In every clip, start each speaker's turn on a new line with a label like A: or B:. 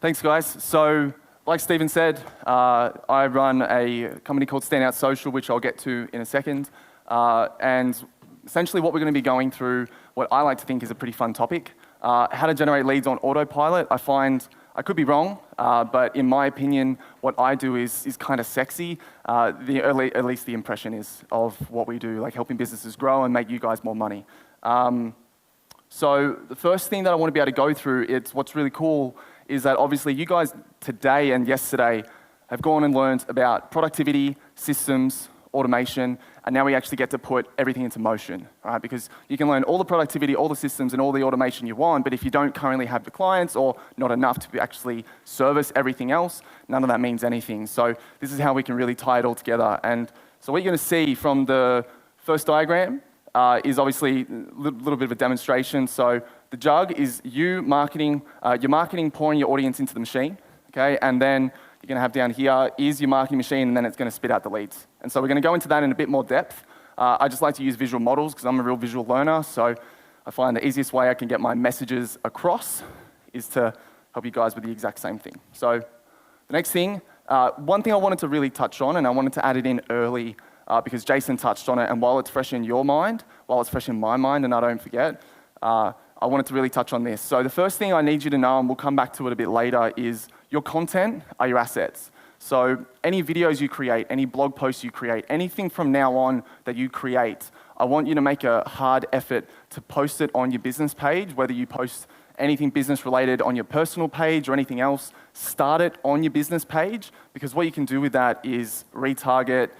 A: Thanks, guys. So, like Stephen said, I run a company called Standout Social, which I'll get to in a second. And essentially what we're going to be going through, what I like to think is a pretty fun topic, how to generate leads on autopilot. I find, I could be wrong, but in my opinion, what I do is kind of sexy. At least the impression is of what we do, like helping businesses grow and make you guys more money. So the first thing that I want to be able to go through, it's what's really cool is that obviously you guys today and yesterday have gone and learned about productivity, systems, automation, and now we actually get to put everything into motion, right? Because you can learn all the productivity, all the systems, and all the automation you want, but if you don't currently have the clients or not enough to actually service everything else, none of that means anything. So this is how we can really tie it all together. And so what you're going to see from the first diagram is obviously a little bit of a demonstration. So the jug is your marketing pouring your audience into the machine, okay? And then you're going to have down here is your marketing machine, and then it's going to spit out the leads. And so we're going to go into that in a bit more depth. I just like to use visual models because I'm a real visual learner. So I find the easiest way I can get my messages across is to help you guys with the exact same thing. So the next thing, one thing I wanted to really touch on, and I wanted to add it in early because Jason touched on it, and while it's fresh in your mind, while it's fresh in my mind, and I don't forget, I wanted to really touch on this. So the first thing I need you to know, and we'll come back to it a bit later, is your content are your assets. So any videos you create, any blog posts you create, anything from now on that you create, I want you to make a hard effort to post it on your business page, whether you post anything business related on your personal page or anything else, start it on your business page, because what you can do with that is retarget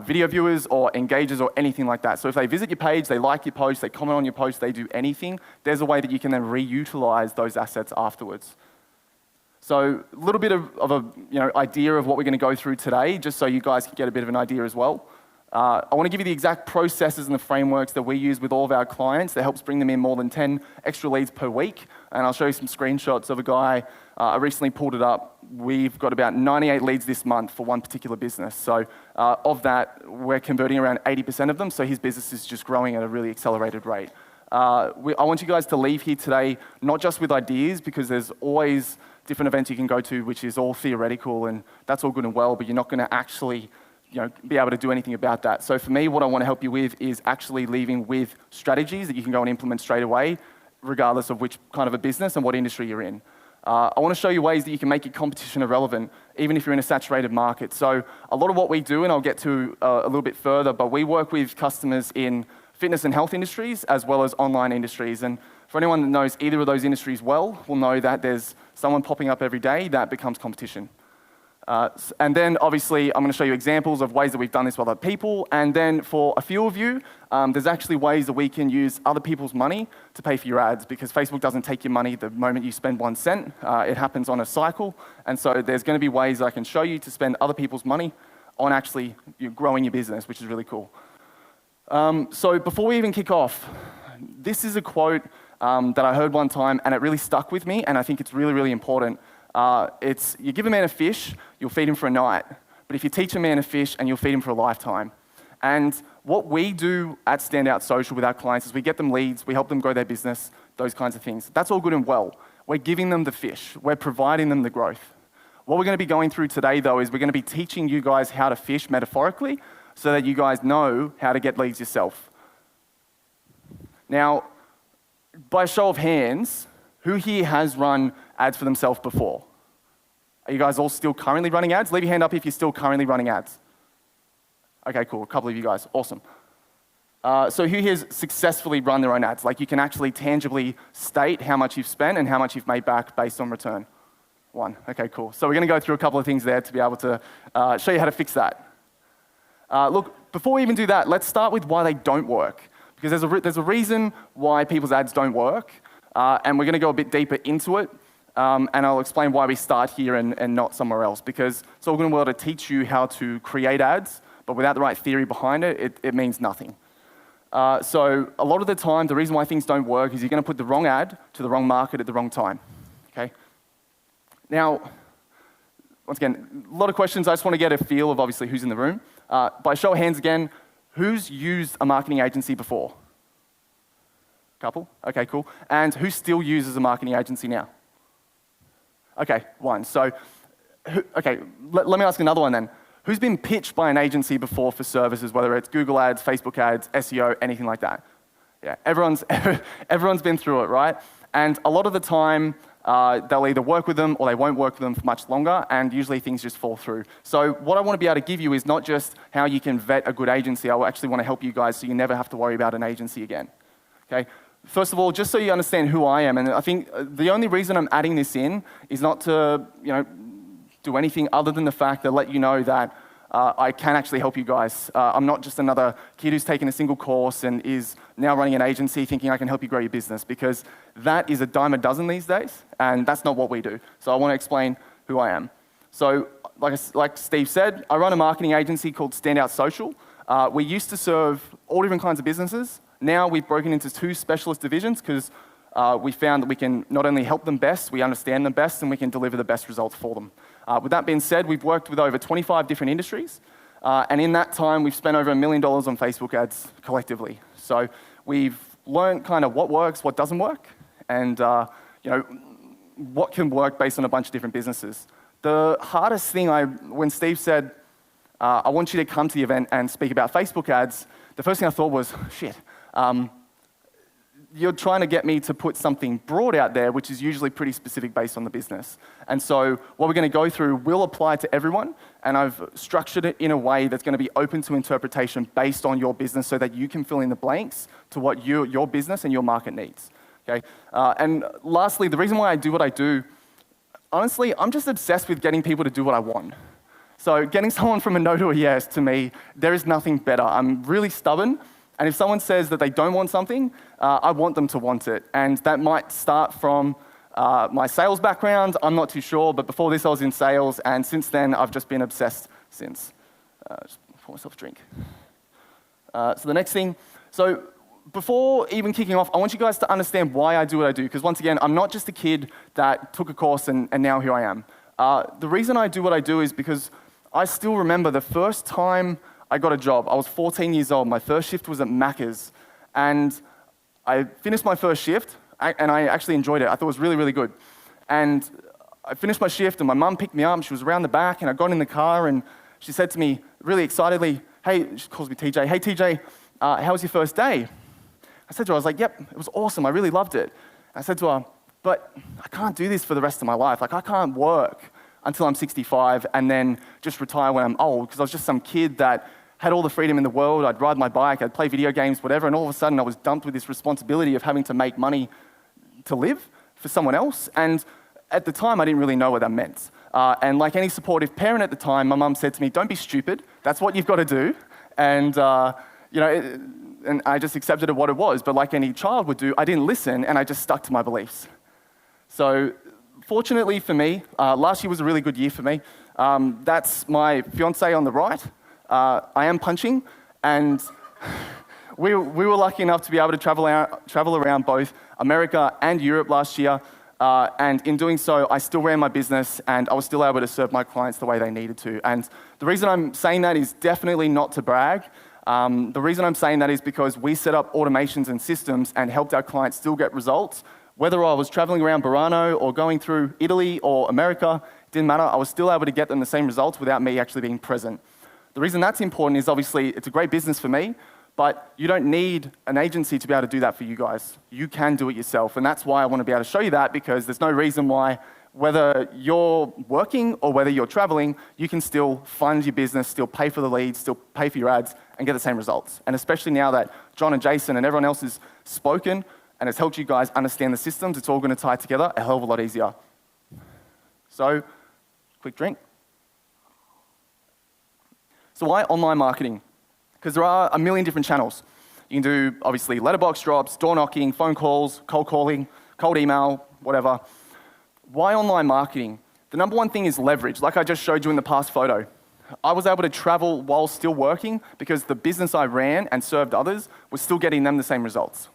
A: video viewers or engagers or anything like that. So if they visit your page, they like your post, they comment on your post, they do anything, there's a way that you can then reutilize those assets afterwards. So a little bit of a idea of what we're going to go through today, just so you guys can get a bit of an idea as well. I want to give you the exact processes and the frameworks that we use with all of our clients that helps bring them in more than 10 extra leads per week. And I'll show you some screenshots of a guy. I recently pulled it up. We've got about 98 leads this month for one particular business. So of that, we're converting around 80% of them. So his business is just growing at a really accelerated rate. I want you guys to leave here today, not just with ideas, because there's always different events you can go to, which is all theoretical, and that's all good and well, but you're not going to actually be able to do anything about that. So for me, what I want to help you with is actually leaving with strategies that you can go and implement straight away, regardless of which kind of a business and what industry you're in. I want to show you ways that you can make your competition irrelevant, even if you're in a saturated market. So a lot of what we do, and I'll get to a little bit further, but we work with customers in fitness and health industries, as well as online industries. And for anyone that knows either of those industries well, will know that there's someone popping up every day that becomes competition. And then obviously I'm going to show you examples of ways that we've done this with other people. And then for a few of you, there's actually ways that we can use other people's money to pay for your ads, because Facebook doesn't take your money the moment you spend 1 cent. It happens on a cycle. And so there's going to be ways that I can show you to spend other people's money on actually growing your business, which is really cool. So before we even kick off, this is a quote that I heard one time, and it really stuck with me, and I think it's really, really important. It's, you give a man a fish, you'll feed him for a night. But if you teach a man a fish, and you'll feed him for a lifetime. And what we do at Standout Social with our clients is we get them leads, we help them grow their business, those kinds of things. That's all good and well. We're giving them the fish. We're providing them the growth. What we're going to be going through today, though, is we're going to be teaching you guys how to fish metaphorically so that you guys know how to get leads yourself. Now, by a show of hands, who here has run ads for themselves before? Are you guys all still currently running ads? Leave your hand up if you're still currently running ads. Okay, cool. A couple of you guys. Awesome. So who here has successfully run their own ads? Like you can actually tangibly state how much you've spent and how much you've made back based on return? One. Okay, cool. So we're going to go through a couple of things there to be able to show you how to fix that. Look, before we even do that, let's start with why they don't work. Because there's a reason why people's ads don't work, and we're going to go a bit deeper into it, and I'll explain why we start here and not somewhere else. Because it's all good and well to teach you how to create ads, but without the right theory behind it, it means nothing. So a lot of the time, the reason why things don't work is you're going to put the wrong ad to the wrong market at the wrong time. Okay. Now, once again, a lot of questions. I just want to get a feel of obviously who's in the room. By show of hands again, who's used a marketing agency before? Couple? Okay, cool. And who still uses a marketing agency now? Okay, one. So, let me ask another one then. Who's been pitched by an agency before for services, whether it's Google Ads, Facebook Ads, SEO, anything like that? Yeah, everyone's been through it, right? And a lot of the time, they'll either work with them or they won't work with them for much longer, and usually things just fall through. So what I want to be able to give you is not just how you can vet a good agency. I actually want to help you guys so you never have to worry about an agency again. Okay? First of all, just so you understand who I am, and I think the only reason I'm adding this in is not to, do anything other than the fact that let you know that I can actually help you guys. I'm not just another kid who's taken a single course and is now running an agency thinking I can help you grow your business, because that is a dime a dozen these days, and that's not what we do. So I want to explain who I am. So like Steve said, I run a marketing agency called Standout Social. We used to serve all different kinds of businesses. Now we've broken into 2 specialist divisions because we found that we can not only help them best, we understand them best, and we can deliver the best results for them. With that being said, we've worked with over 25 different industries, and in that time, we've spent over $1 million on Facebook ads collectively. So we've learned kind of what works, what doesn't work, and what can work based on a bunch of different businesses. The hardest thing, when Steve said, I want you to come to the event and speak about Facebook ads, the first thing I thought was, shit, you're trying to get me to put something broad out there, which is usually pretty specific based on the business. And so what we're going to go through will apply to everyone, and I've structured it in a way that's going to be open to interpretation based on your business so that you can fill in the blanks to what your business and your market needs. Okay? And lastly, the reason why I do what I do, honestly, I'm just obsessed with getting people to do what I want. So getting someone from a no to a yes, to me, there is nothing better. I'm really stubborn. And if someone says that they don't want something, I want them to want it. And that might start from my sales background. I'm not too sure, but before this I was in sales, and since then I've just been obsessed since. Just pour myself a drink. So the next thing, so before even kicking off, I want you guys to understand why I do what I do, because once again, I'm not just a kid that took a course and now here I am. The reason I do what I do is because I still remember the first time I got a job. I was 14 years old. My first shift was at Macca's. And I finished my first shift, and I actually enjoyed it. I thought it was really, really good. And I finished my shift, and my mum picked me up. She was around the back, and I got in the car, and she said to me really excitedly, hey, she calls me TJ, hey, TJ, how was your first day? I said to her, I was like, yep, it was awesome. I really loved it. I said to her, but I can't do this for the rest of my life. Like, I can't work until I'm 65 and then just retire when I'm old, because I was just some kid that had all the freedom in the world. I'd ride my bike, I'd play video games, whatever, and all of a sudden I was dumped with this responsibility of having to make money to live for someone else. And at the time, I didn't really know what that meant. And like any supportive parent at the time, my mum said to me, don't be stupid, that's what you've got to do. And and I just accepted it what it was. But like any child would do, I didn't listen, and I just stuck to my beliefs. So fortunately for me, last year was a really good year for me. That's my fiance on the right. I am punching, and we were lucky enough to be able to travel around both America and Europe last year, and in doing so, I still ran my business, and I was still able to serve my clients the way they needed to. And the reason I'm saying that is definitely not to brag. The reason I'm saying that is because we set up automations and systems and helped our clients still get results. Whether I was traveling around Burano or going through Italy or America, it didn't matter. I was still able to get them the same results without me actually being present. The reason that's important is obviously it's a great business for me, but you don't need an agency to be able to do that for you guys. You can do it yourself, and that's why I want to be able to show you that, because there's no reason why, whether you're working or whether you're traveling, you can still fund your business, still pay for the leads, still pay for your ads, and get the same results. And especially now that John and Jason and everyone else has spoken and has helped you guys understand the systems, it's all going to tie together a hell of a lot easier. So, quick drink. So why online marketing? Because there are a million different channels. You can do, obviously, letterbox drops, door knocking, phone calls, cold calling, cold email, whatever. Why online marketing? The number one thing is leverage, like I just showed you in the past photo. I was able to travel while still working because the business I ran and served others was still getting them the same results.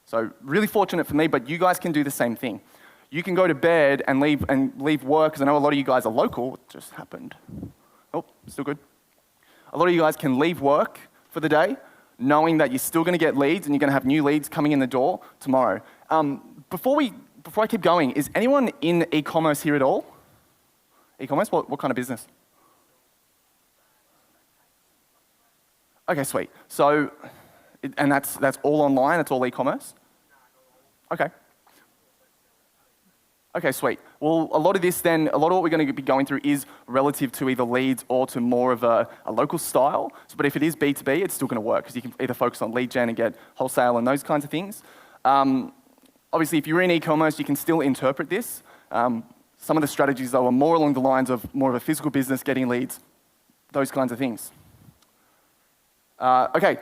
A: So really fortunate for me, but you guys can do the same thing. You can go to bed and leave work, because I know a lot of you guys are local. It just happened. Oh, still good. A lot of you guys can leave work for the day knowing that you're still going to get leads and you're going to have new leads coming in the door tomorrow. Before before I keep going, is anyone in e-commerce here at all? E-commerce, what kind of business? Okay, sweet. So, and that's all online, it's all e-commerce? Okay. Okay, sweet. Well, a lot of what we're going to be going through is relative to either leads or to more of a local style. But if it is B2B, it's still going to work because you can either focus on lead gen and get wholesale and those kinds of things. Obviously, if you're in e-commerce, you can still interpret this. Some of the strategies, though, are more along the lines of more of a physical business, getting leads, those kinds of things. Okay,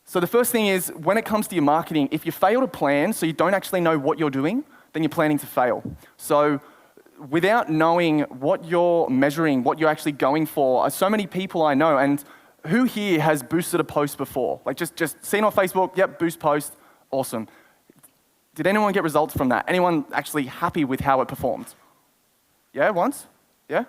A: so the first thing is, when it comes to your marketing, if you fail to plan, so you don't actually know what you're doing, then you're planning to fail. So without knowing what you're measuring, what you're actually going for, so many people I know, and who here has boosted a post before? Like just seen on Facebook, yep, boost post, awesome. Did anyone get results from that? Anyone actually happy with how it performed? Yeah, once? Yeah?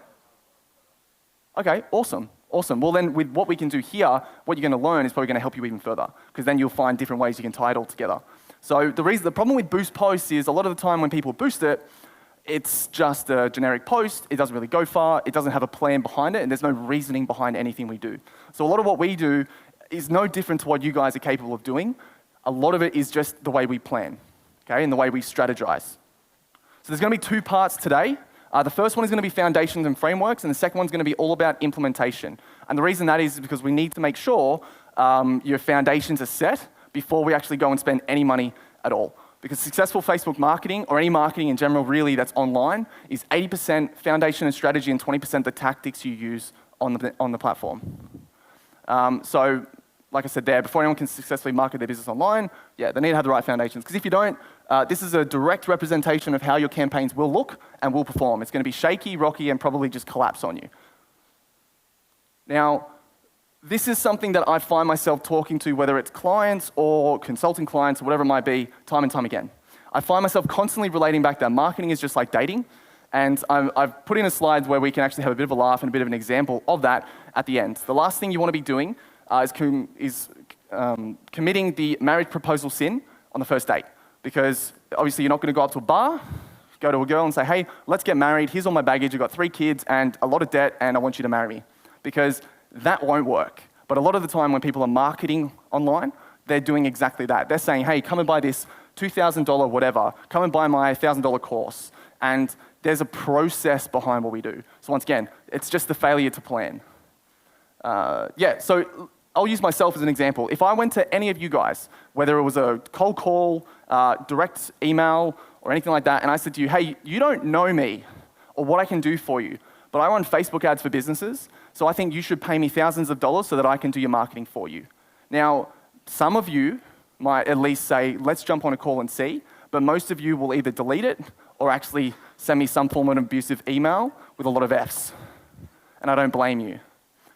A: Okay, awesome. Awesome. Well, then with what we can do here, what you're going to learn is probably going to help you even further, because then you'll find different ways you can tie it all together. So the problem with boost posts is a lot of the time when people boost it, it's just a generic post. It doesn't really go far. It doesn't have a plan behind it, and there's no reasoning behind anything we do. So a lot of what we do is no different to what you guys are capable of doing. A lot of it is just the way we plan, okay, and the way we strategize. So there's going to be two parts today. The first one is going to be foundations and frameworks, and the second one's going to be all about implementation. And the reason that is because we need to make sure your foundations are set before we actually go and spend any money at all. Because successful Facebook marketing, or any marketing in general really that's online, is 80% foundation and strategy and 20% the tactics you use on the platform. So, like I said there, before anyone can successfully market their business online, yeah, they need to have the right foundations. Because if you don't, this is a direct representation of how your campaigns will look and will perform. It's going to be shaky, rocky, and probably just collapse on you. Now, this is something that I find myself talking to, whether it's clients or consulting clients or whatever it might be, time and time again. I find myself constantly relating back that marketing is just like dating, and I've put in a slide where we can actually have a bit of a laugh and a bit of an example of that at the end. The last thing you want to be doing is committing the marriage proposal sin on the first date, because obviously you're not going to go up to a bar, go to a girl and say, hey, let's get married, here's all my baggage, I've got 3 kids and a lot of debt and I want you to marry me. Because that won't work. But a lot of the time when people are marketing online, they're doing exactly that. They're saying, hey, come and buy this $2,000 whatever, come and buy my $1,000 course. And there's a process behind what we do. So once again, it's just the failure to plan. So I'll use myself as an example. If I went to any of you guys, whether it was a cold call, direct email, or anything like that, and I said to you, hey, you don't know me or what I can do for you, but I run Facebook ads for businesses, so I think you should pay me thousands of dollars so that I can do your marketing for you. Now, some of you might at least say, let's jump on a call and see, but most of you will either delete it or actually send me some form of an abusive email with a lot of Fs. And I don't blame you.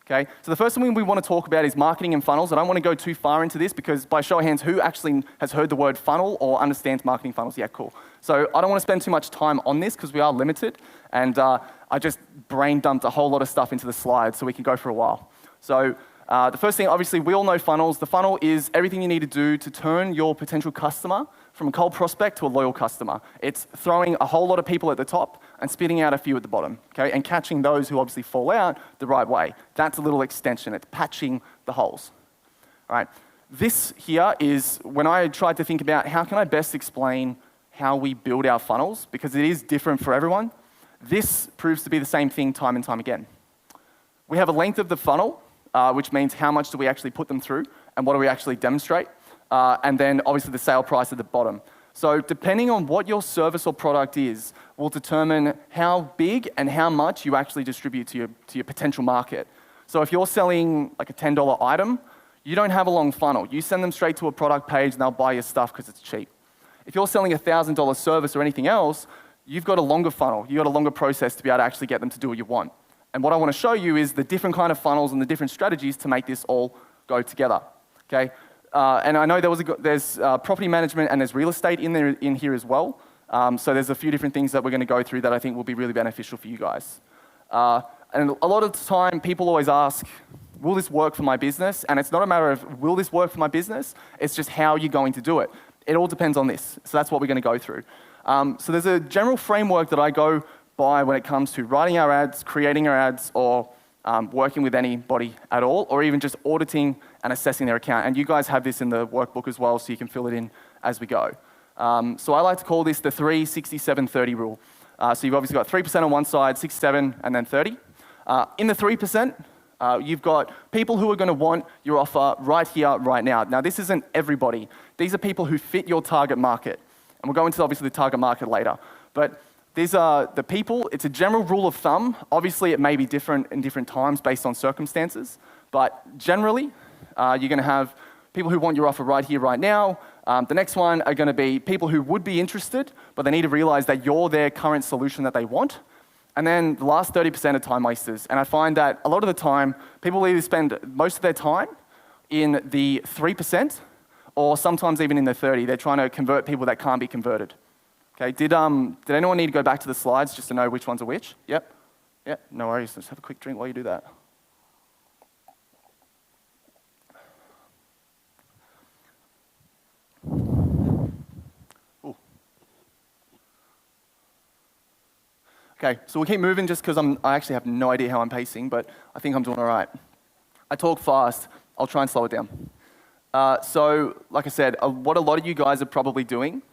A: Okay? So the first thing we want to talk about is marketing and funnels. I don't want to go too far into this because by show of hands, who actually has heard the word funnel or understands marketing funnels? Yeah, cool. So I don't want to spend too much time on this because we are limited, and I just brain dumped a whole lot of stuff into the slides so we can go for a while. So the first thing, obviously, we all know funnels. The funnel is everything you need to do to turn your potential customer from a cold prospect to a loyal customer. It's throwing a whole lot of people at the top and spitting out a few at the bottom, okay? And catching those who obviously fall out the right way. That's a little extension. It's patching the holes, all right? This here is when I tried to think about how can I best explain how we build our funnels, because it is different for everyone. This proves to be the same thing time and time again. We have a length of the funnel, which means how much do we actually put them through and what do we actually demonstrate, and then obviously the sale price at the bottom. So depending on what your service or product is, will determine how big and how much you actually distribute to your potential market. So if you're selling like a $10 item, you don't have a long funnel. You send them straight to a product page and they'll buy your stuff because it's cheap. If you're selling a $1,000 service or anything else, you've got a longer funnel. You've got a longer process to be able to actually get them to do what you want. And what I want to show you is the different kind of funnels and the different strategies to make this all go together, okay? And I know there's property management and there's real estate in here as well. So there's a few different things that we're going to go through that I think will be really beneficial for you guys. And a lot of the time, people always ask, will this work for my business? And it's not a matter of, will this work for my business? It's just how you're going to do it. It all depends on this. So that's what we're going to go through. So there's a general framework that I go by when it comes to writing our ads, creating our ads, or working with anybody at all, or even just auditing and assessing their account. And you guys have this in the workbook as well, so you can fill it in as we go. So I like to call this the 3, 67, 30 rule. So you've obviously got 3% on one side, 67, and then 30. In the 3%, you've got people who are going to want your offer right here, right now. Now, this isn't everybody. These are people who fit your target market. And we'll go into, obviously, the target market later. But these are the people. It's a general rule of thumb. Obviously, it may be different in different times based on circumstances. But generally, you're going to have people who want your offer right here, right now. The next one are going to be people who would be interested, but they need to realize that you're their current solution that they want. And then the last 30% are time wasters. And I find that a lot of the time, people either spend most of their time in the 3%, or sometimes even in the 30. They're trying to convert people that can't be converted. Okay, did anyone need to go back to the slides just to know which ones are which? Yep. Yep, no worries. Let's have a quick drink while you do that. Ooh. Okay, so we'll keep moving just because I actually have no idea how I'm pacing, but I think I'm doing all right. I talk fast. I'll try and slow it down. So, like I said, what a lot of you guys are probably doing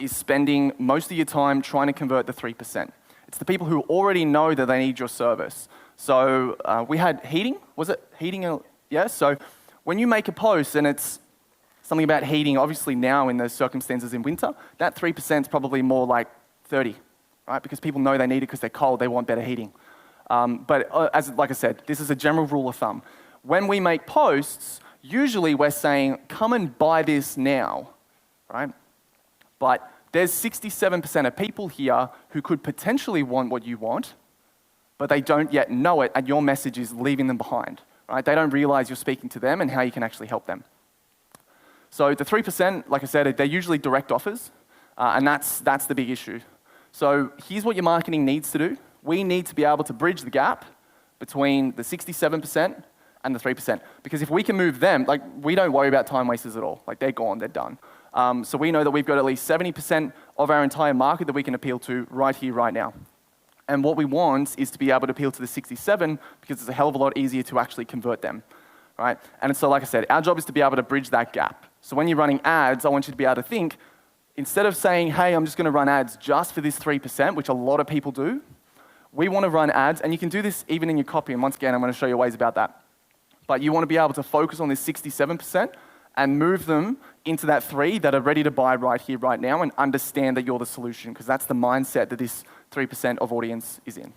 A: is spending most of your time trying to convert the 3%. It's the people who already know that they need your service. So we had heating, was it? Heating, yeah? So when you make a post and it's something about heating, obviously now in the circumstances in winter, that 3% is probably more like 30, right? Because people know they need it because they're cold, they want better heating. But like I said, this is a general rule of thumb. When we make posts, usually we're saying, come and buy this now, right? But there's 67% of people here who could potentially want what you want, but they don't yet know it, and your message is leaving them behind, right? They don't realize you're speaking to them and how you can actually help them. So the 3%, like I said, they're usually direct offers, and that's the big issue. So here's what your marketing needs to do. We need to be able to bridge the gap between the 67% and the 3%. Because if we can move them, like, we don't worry about time wasters at all. Like, they're gone, they're done. So we know that we've got at least 70% of our entire market that we can appeal to right here, right now. And what we want is to be able to appeal to the 67 because it's a hell of a lot easier to actually convert them, right? And so, like I said, our job is to be able to bridge that gap. So when you're running ads, I want you to be able to think, instead of saying, hey, I'm just going to run ads just for this 3%, which a lot of people do, we want to run ads, and you can do this even in your copy, and once again, I'm going to show you ways about that. But you want to be able to focus on this 67% and move them into that 3 that are ready to buy right here, right now, and understand that you're the solution, because that's the mindset that this 3% of audience is in.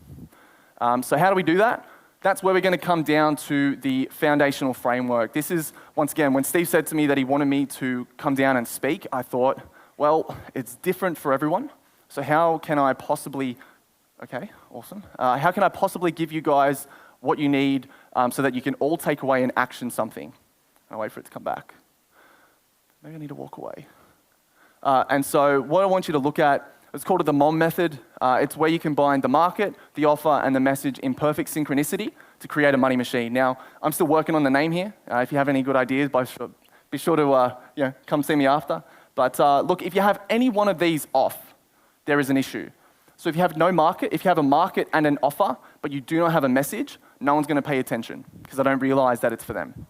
A: So how do we do that? That's where we're going to come down to the foundational framework. This is, once again, when Steve said to me that he wanted me to come down and speak, I thought, well, it's different for everyone. So how can I possibly, okay, awesome. How can I possibly give you guys what you need so that you can all take away and action something? I'll wait for it to come back. Maybe I need to walk away. And so what I want you to look at, it's called the MOM method. It's where you combine the market, the offer, and the message in perfect synchronicity to create a money machine. Now, I'm still working on the name here. If you have any good ideas, be sure to come see me after. But look, if you have any one of these off, there is an issue. So if you have no market, if you have a market and an offer, but you do not have a message, no one's going to pay attention because they don't realize that it's for them.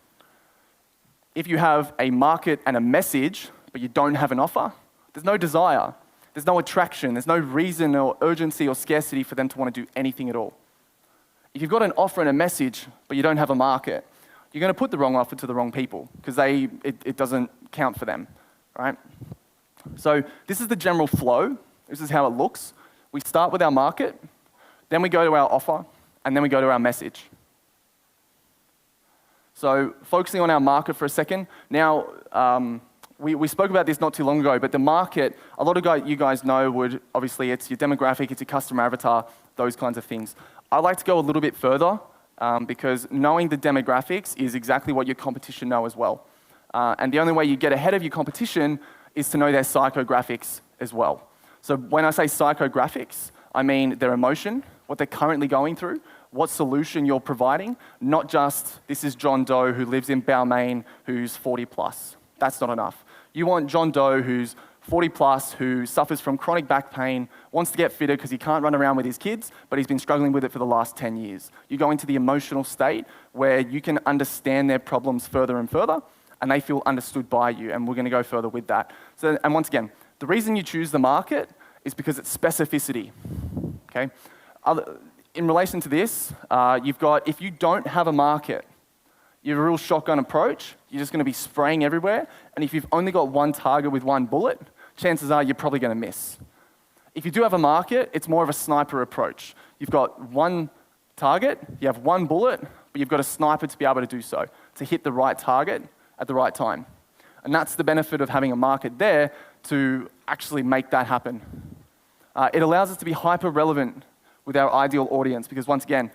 A: If you have a market and a message, but you don't have an offer, there's no desire. There's no attraction. There's no reason or urgency or scarcity for them to want to do anything at all. If you've got an offer and a message, but you don't have a market, you're going to put the wrong offer to the wrong people because it doesn't count for them, right? So this is the general flow. This is how it looks. We start with our market, then we go to our offer, and then we go to our message. So focusing on our market for a second. Now, we spoke about this not too long ago, but the market, a lot of you guys know obviously it's your demographic, it's your customer avatar, those kinds of things. I like to go a little bit further because knowing the demographics is exactly what your competition know as well. And the only way you get ahead of your competition is to know their psychographics as well. So when I say psychographics, I mean their emotion, what they're currently going through, what solution you're providing, not just this is John Doe who lives in Balmain who's 40 plus. That's not enough. You want John Doe who's 40 plus, who suffers from chronic back pain, wants to get fitter because he can't run around with his kids, but he's been struggling with it for the last 10 years. You go into the emotional state where you can understand their problems further and further, and they feel understood by you, and we're going to go further with that. So, and once again, the reason you choose the market is because it's specificity, okay? In relation to this, you've got, if you don't have a market, you have a real shotgun approach, you're just going to be spraying everywhere, and if you've only got one target with one bullet, chances are you're probably going to miss. If you do have a market, it's more of a sniper approach. You've got one target, you have one bullet, but you've got a sniper to be able to do so, to hit the right target at the right time. And that's the benefit of having a market there to actually make that happen. It allows us to be hyper-relevant with our ideal audience because, once again,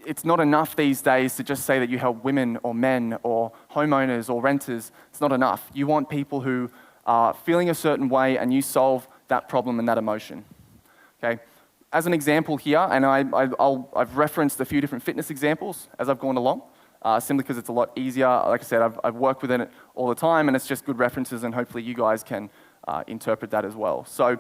A: it's not enough these days to just say that you help women or men or homeowners or renters. It's not enough. You want people who are feeling a certain way and you solve that problem and that emotion. Okay? As an example here, and I've referenced a few different fitness examples as I've gone along, simply because it's a lot easier. Like I said, I've worked with it all the time and it's just good references and hopefully you guys can interpret that as well. So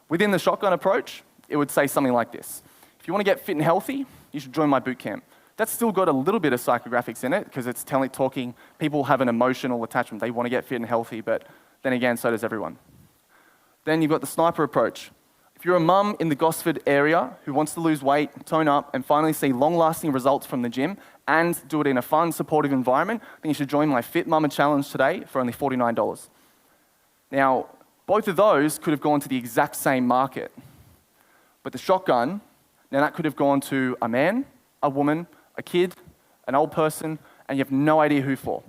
A: within the shotgun approach, it would say something like this. If you want to get fit and healthy, you should join my bootcamp. That's still got a little bit of psychographics in it because it's talking, people have an emotional attachment. They want to get fit and healthy, but then again, so does everyone. Then you've got the sniper approach. If you're a mum in the Gosford area who wants to lose weight, tone up, and finally see long-lasting results from the gym and do it in a fun, supportive environment, then you should join my Fit Mama Challenge today for only $49. Now, both of those could have gone to the exact same market, but the shotgun, now that could have gone to a man, a woman, a kid, an old person, and you have no idea who for.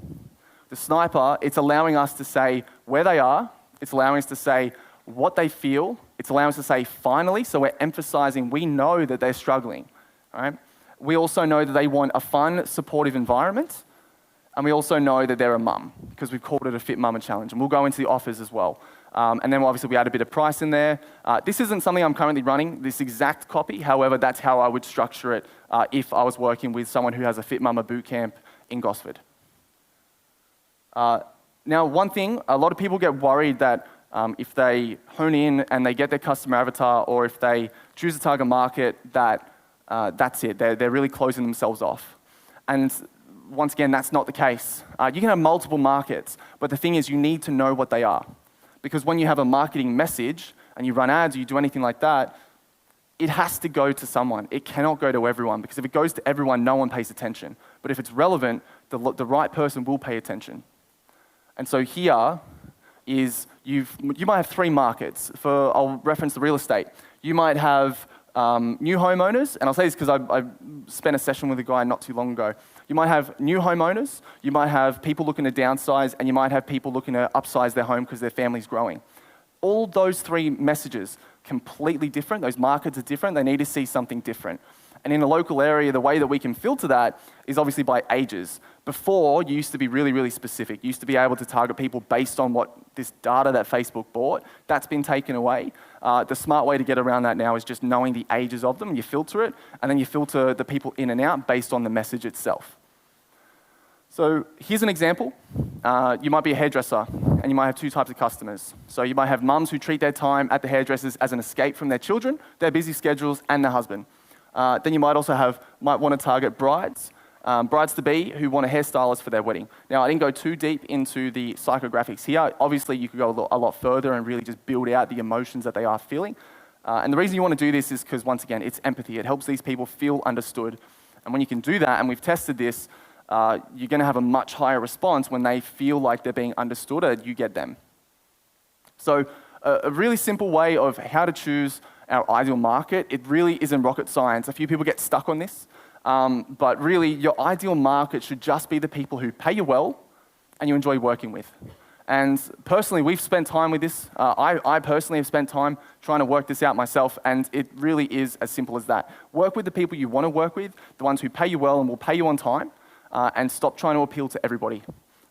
A: The sniper, it's allowing us to say where they are, it's allowing us to say what they feel, it's allowing us to say finally, so we're emphasizing we know that they're struggling, all right? We also know that they want a fun, supportive environment, and we also know that they're a mum, because we've called it a Fit Mama Challenge, and we'll go into the offers as well. And then obviously we add a bit of price in there. This isn't something I'm currently running, this exact copy, however, that's how I would structure it if I was working with someone who has a Fit Mama bootcamp in Gosford. Now, one thing, a lot of people get worried that if they hone in and they get their customer avatar, or if they choose a target market, that's it. They're really closing themselves off. And once again, that's not the case. You can have multiple markets, but the thing is you need to know what they are. Because when you have a marketing message and you run ads or you do anything like that, it has to go to someone. It cannot go to everyone, because if it goes to everyone, no one pays attention. But if it's relevant, the right person will pay attention. And so here is, you might have three markets. I'll reference the real estate. You might have new homeowners, and I'll say this because I spent a session with a guy not too long ago. You might have new homeowners, you might have people looking to downsize, and you might have people looking to upsize their home because their family's growing. All those three messages, completely different. Those markets are different. They need to see something different. And in a local area, the way that we can filter that is obviously by ages. Before, you used to be really, really specific. You used to be able to target people based on what this data that Facebook bought. That's been taken away. The smart way to get around that now is just knowing the ages of them. You filter it, and then you filter the people in and out based on the message itself. So here's an example. You might be a hairdresser, and you might have two types of customers. So you might have mums who treat their time at the hairdressers as an escape from their children, their busy schedules, and their husband. Then you might also might want to target brides-to-be who want a hairstylist for their wedding. Now, I didn't go too deep into the psychographics here. Obviously, you could go a lot further and really just build out the emotions that they are feeling. And the reason you want to do this is because, once again, it's empathy. It helps these people feel understood. And when you can do that, and we've tested this, you're going to have a much higher response when they feel like they're being understood or you get them. So a really simple way of how to choose our ideal market, it really isn't rocket science. A few people get stuck on this, but really your ideal market should just be the people who pay you well and you enjoy working with. And personally, we've spent time with this. I personally have spent time trying to work this out myself, and it really is as simple as that. Work with the people you want to work with, the ones who pay you well and will pay you on time, and stop trying to appeal to everybody.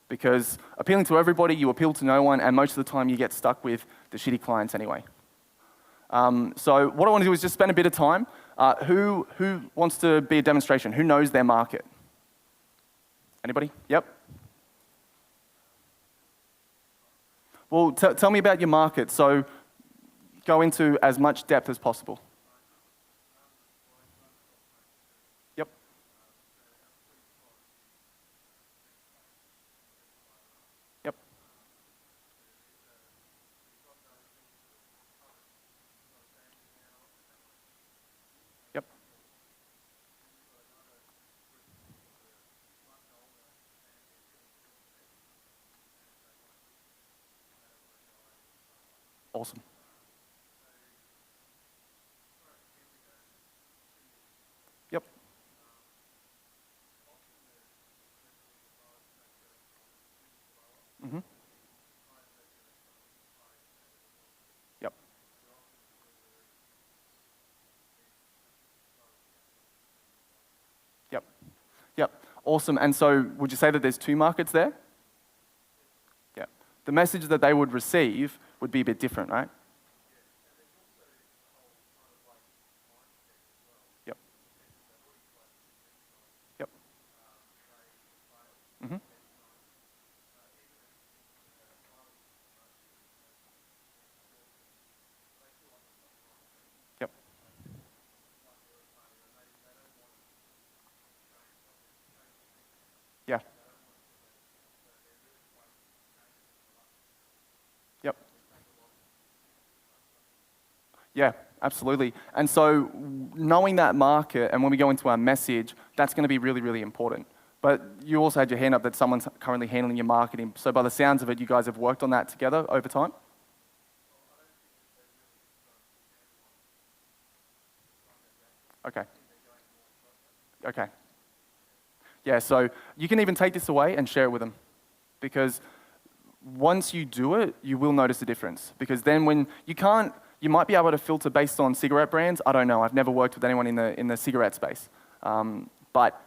A: Because appealing to everybody, you appeal to no one, and most of the time you get stuck with the shitty clients anyway. So what I want to do is just spend a bit of time. Who wants to be a demonstration? Who knows their market? Anybody? Yep. Well, tell me about your market. So go into as much depth as possible. Yep. Yep. Yep. Awesome. Yep. Mm-hmm. Yep. Yep. Yep. Awesome. And so would you say that there's two markets there? Yeah. The message that they would receive would be a bit different, right? Yep. Yep. Mm-hmm. Yep. Yeah. Yep. Yeah, absolutely. And so knowing that market and when we go into our message, that's going to be really, really important. But you also had your hand up that someone's currently handling your marketing. So by the sounds of it, you guys have worked on that together over time? Okay. Okay. Yeah, so you can even take this away and share it with them because once you do it, you will notice a difference. Because then when you can't, you might be able to filter based on cigarette brands. I don't know. I've never worked with anyone in the cigarette space. But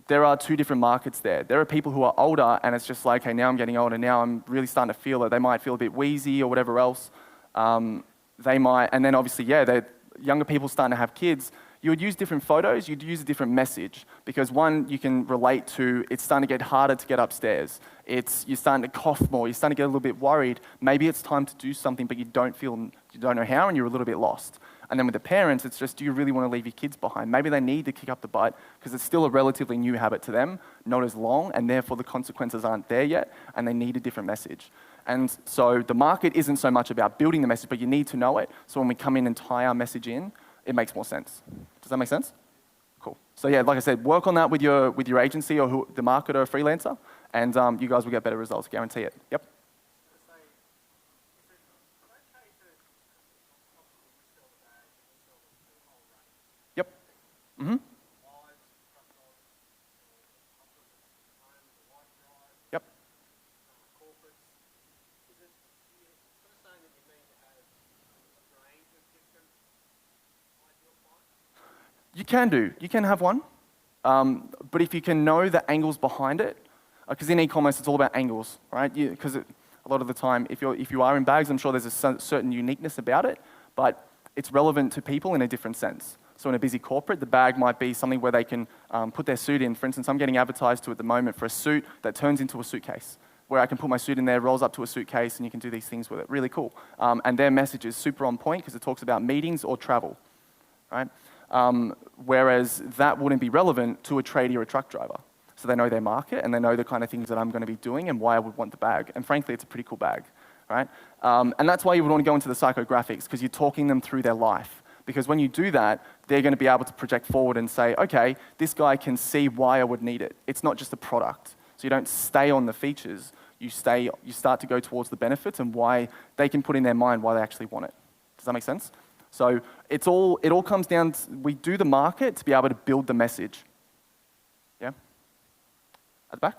A: there are two different markets there. There are people who are older and it's just like, hey, now I'm getting older. Now I'm really starting to feel it. They might feel a bit wheezy or whatever else. They might, and then obviously, yeah, they're younger people starting to have kids. You would use different photos, you'd use a different message because one, you can relate to it's starting to get harder to get upstairs. You're starting to cough more, you're starting to get a little bit worried. Maybe it's time to do something, but you don't know how and you're a little bit lost. And then with the parents, it's just, do you really want to leave your kids behind? Maybe they need to kick up the butt because it's still a relatively new habit to them, not as long, and therefore the consequences aren't there yet, and they need a different message. And so the market isn't so much about building the message, but you need to know it. So when we come in and tie our message in, it makes more sense. Does that make sense? Cool. So yeah, like I said, work on that with your agency or the marketer or freelancer, and you guys will get better results, guarantee it. Yep. Yep. Mm-hmm. Yep. You can do. You can have one. But if you can know the angles behind it, because in e-commerce it's all about angles, right? Because a lot of the time, if you are in bags, I'm sure there's a certain uniqueness about it, but it's relevant to people in a different sense. So in a busy corporate, the bag might be something where they can put their suit in. For instance, I'm getting advertised to at the moment for a suit that turns into a suitcase, where I can put my suit in there, rolls up to a suitcase, and you can do these things with it. Really cool. And their message is super on point because it talks about meetings or travel, right? Whereas that wouldn't be relevant to a tradie or a truck driver. So they know their market and they know the kind of things that I'm going to be doing and why I would want the bag. And frankly, it's a pretty cool bag, right? And that's why you would want to go into the psychographics because you're talking them through their life. Because when you do that, they're going to be able to project forward and say, okay, this guy can see why I would need it. It's not just a product. So you don't stay on the features. You start to go towards the benefits and why they can put in their mind why they actually want it. Does that make sense? So it all comes down to, we do the market to be able to build the message. Yeah? At the back?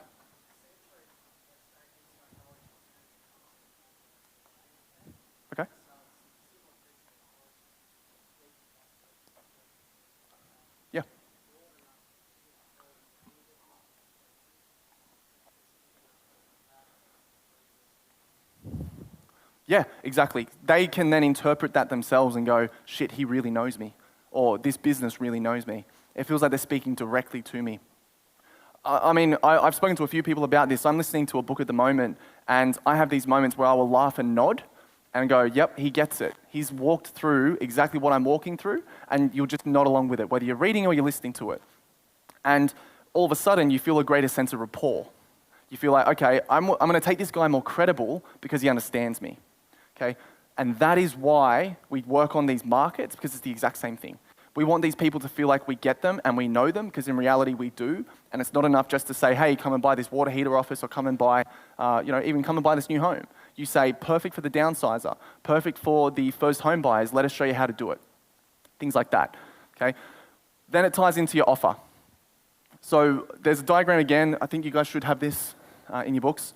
A: Okay. Yeah. Yeah, exactly. They can then interpret that themselves and go, shit, he really knows me. Or this business really knows me. It feels like they're speaking directly to me. I've spoken to a few people about this. I'm listening to a book at the moment, and I have these moments where I will laugh and nod and go, yep, he gets it. He's walked through exactly what I'm walking through, and you'll just nod along with it, whether you're reading or you're listening to it. And all of a sudden, you feel a greater sense of rapport. You feel like, okay, I'm going to take this guy more credible because he understands me, okay? And that is why we work on these markets, because it's the exact same thing. We want these people to feel like we get them and we know them, because in reality we do. And it's not enough just to say, hey, come and buy this water heater off us, or come and buy, even come and buy this new home. You say, perfect for the downsizer, perfect for the first home buyers, let us show you how to do it. Things like that, okay? Then it ties into your offer. So there's a diagram again. I think you guys should have this in your books.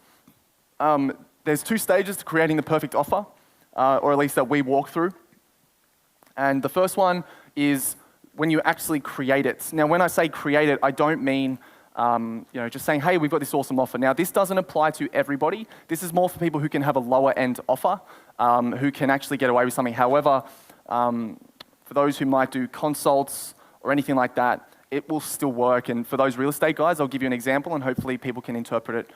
A: There's 2 stages to creating the perfect offer, or at least that we walk through. And the first one is when you actually create it. Now, when I say create it, I don't mean just saying, hey, we've got this awesome offer. Now, this doesn't apply to everybody. This is more for people who can have a lower end offer, who can actually get away with something. However, for those who might do consults or anything like that, it will still work. And for those real estate guys, I'll give you an example, and hopefully people can interpret it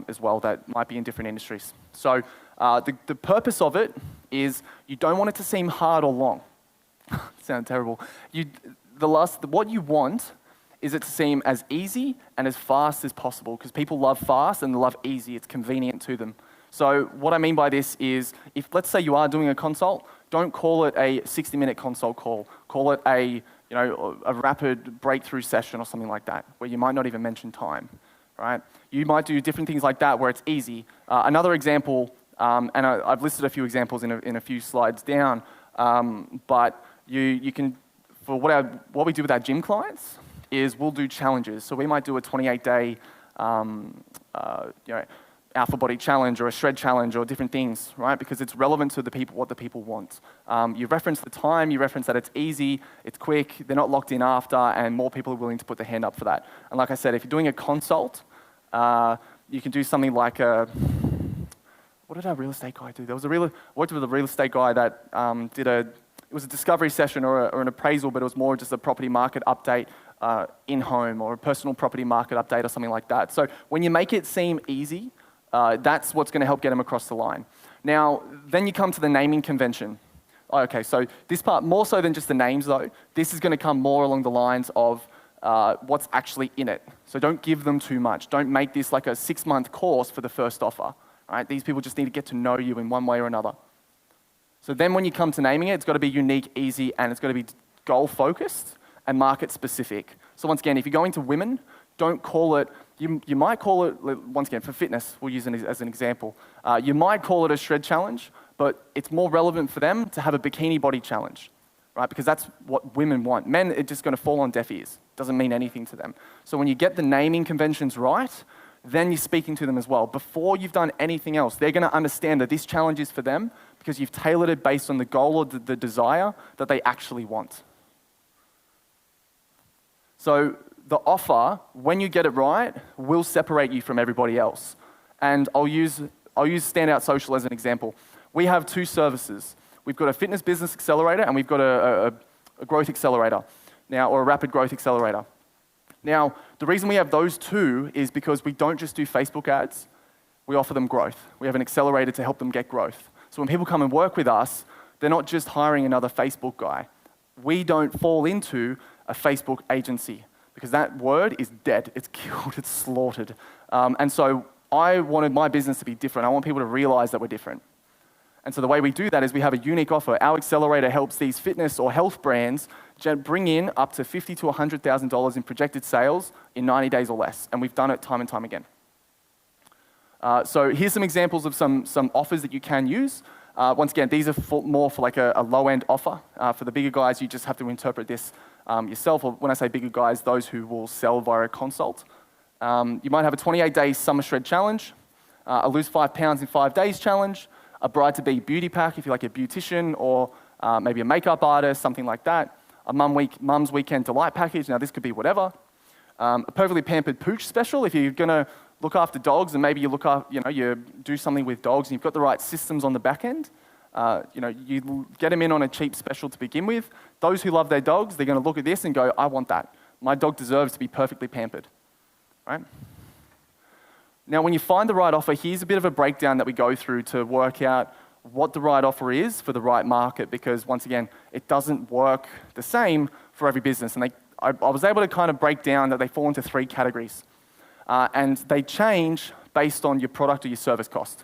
A: as well that might be in different industries. So the purpose of it is you don't want it to seem hard or long. Sound terrible. What you want is it to seem as easy and as fast as possible, because people love fast and they love easy. It's convenient to them. So what I mean by this is, if let's say you are doing a consult, don't call it a 60-minute consult call. Call it a rapid breakthrough session or something like that, where you might not even mention time, right? You might do different things like that where it's easy. Another example, and I've listed a few examples in a few slides down, but you can, for what we do with our gym clients is we'll do challenges. So we might do a 28-day alpha body challenge or a shred challenge or different things, right? Because it's relevant to the people, what the people want. You reference the time, you reference that it's easy, it's quick, they're not locked in after, and more people are willing to put their hand up for that. And like I said, if you're doing a consult, you can do something like what did our real estate guy do? Worked with a real estate guy that it was a discovery session or an appraisal, but it was more just a property market update in-home, or a personal property market update or something like that. So when you make it seem easy, that's what's going to help get them across the line. Now, then you come to the naming convention. Okay, so this part, more so than just the names though, this is going to come more along the lines of what's actually in it. So don't give them too much. Don't make this like a 6-month course for the first offer. Right? These people just need to get to know you in one way or another. So then when you come to naming it, it's got to be unique, easy, and it's got to be goal-focused and market-specific. So once again, if you're going to women, don't call it, you might call it, once again, for fitness, we'll use it as an example. You might call it a shred challenge, but it's more relevant for them to have a bikini body challenge, right? Because that's what women want. Men, it's just going to fall on deaf ears. Doesn't mean anything to them. So when you get the naming conventions right, then you're speaking to them as well. Before you've done anything else, they're going to understand that this challenge is for them because you've tailored it based on the goal or the desire that they actually want. So the offer, when you get it right, will separate you from everybody else. And I'll use Standout Social as an example. We have 2 services. We've got a fitness business accelerator and we've got a growth accelerator now, or a rapid growth accelerator. Now, the reason we have those 2 is because we don't just do Facebook ads, we offer them growth. We have an accelerator to help them get growth. So when people come and work with us, they're not just hiring another Facebook guy. We don't fall into a Facebook agency because that word is dead, it's killed, it's slaughtered. And so I wanted my business to be different. I want people to realize that we're different. And so the way we do that is we have a unique offer. Our accelerator helps these fitness or health brands bring in up to $50,000 to $100,000 in projected sales in 90 days or less. And we've done it time and time again. So here's some examples of some offers that you can use. Once again, these are more for like a low-end offer. For the bigger guys, you just have to interpret this yourself. Or when I say bigger guys, those who will sell via a consult. You might have a 28-day summer shred challenge, a lose 5 pounds in 5 days challenge, a bride-to-be beauty pack if you're like a beautician or maybe a makeup artist, something like that. A mum's weekend delight package. Now this could be whatever. A perfectly pampered pooch special if you're gonna look after dogs and maybe you do something with dogs and you've got the right systems on the back end. You get them in on a cheap special to begin with. Those who love their dogs, they're gonna look at this and go, I want that. My dog deserves to be perfectly pampered. right? Now, when you find the right offer, here's a bit of a breakdown that we go through to work out what the right offer is for the right market, because once again, it doesn't work the same for every business. And I was able to kind of break down that they fall into 3 categories. And they change based on your product or your service cost.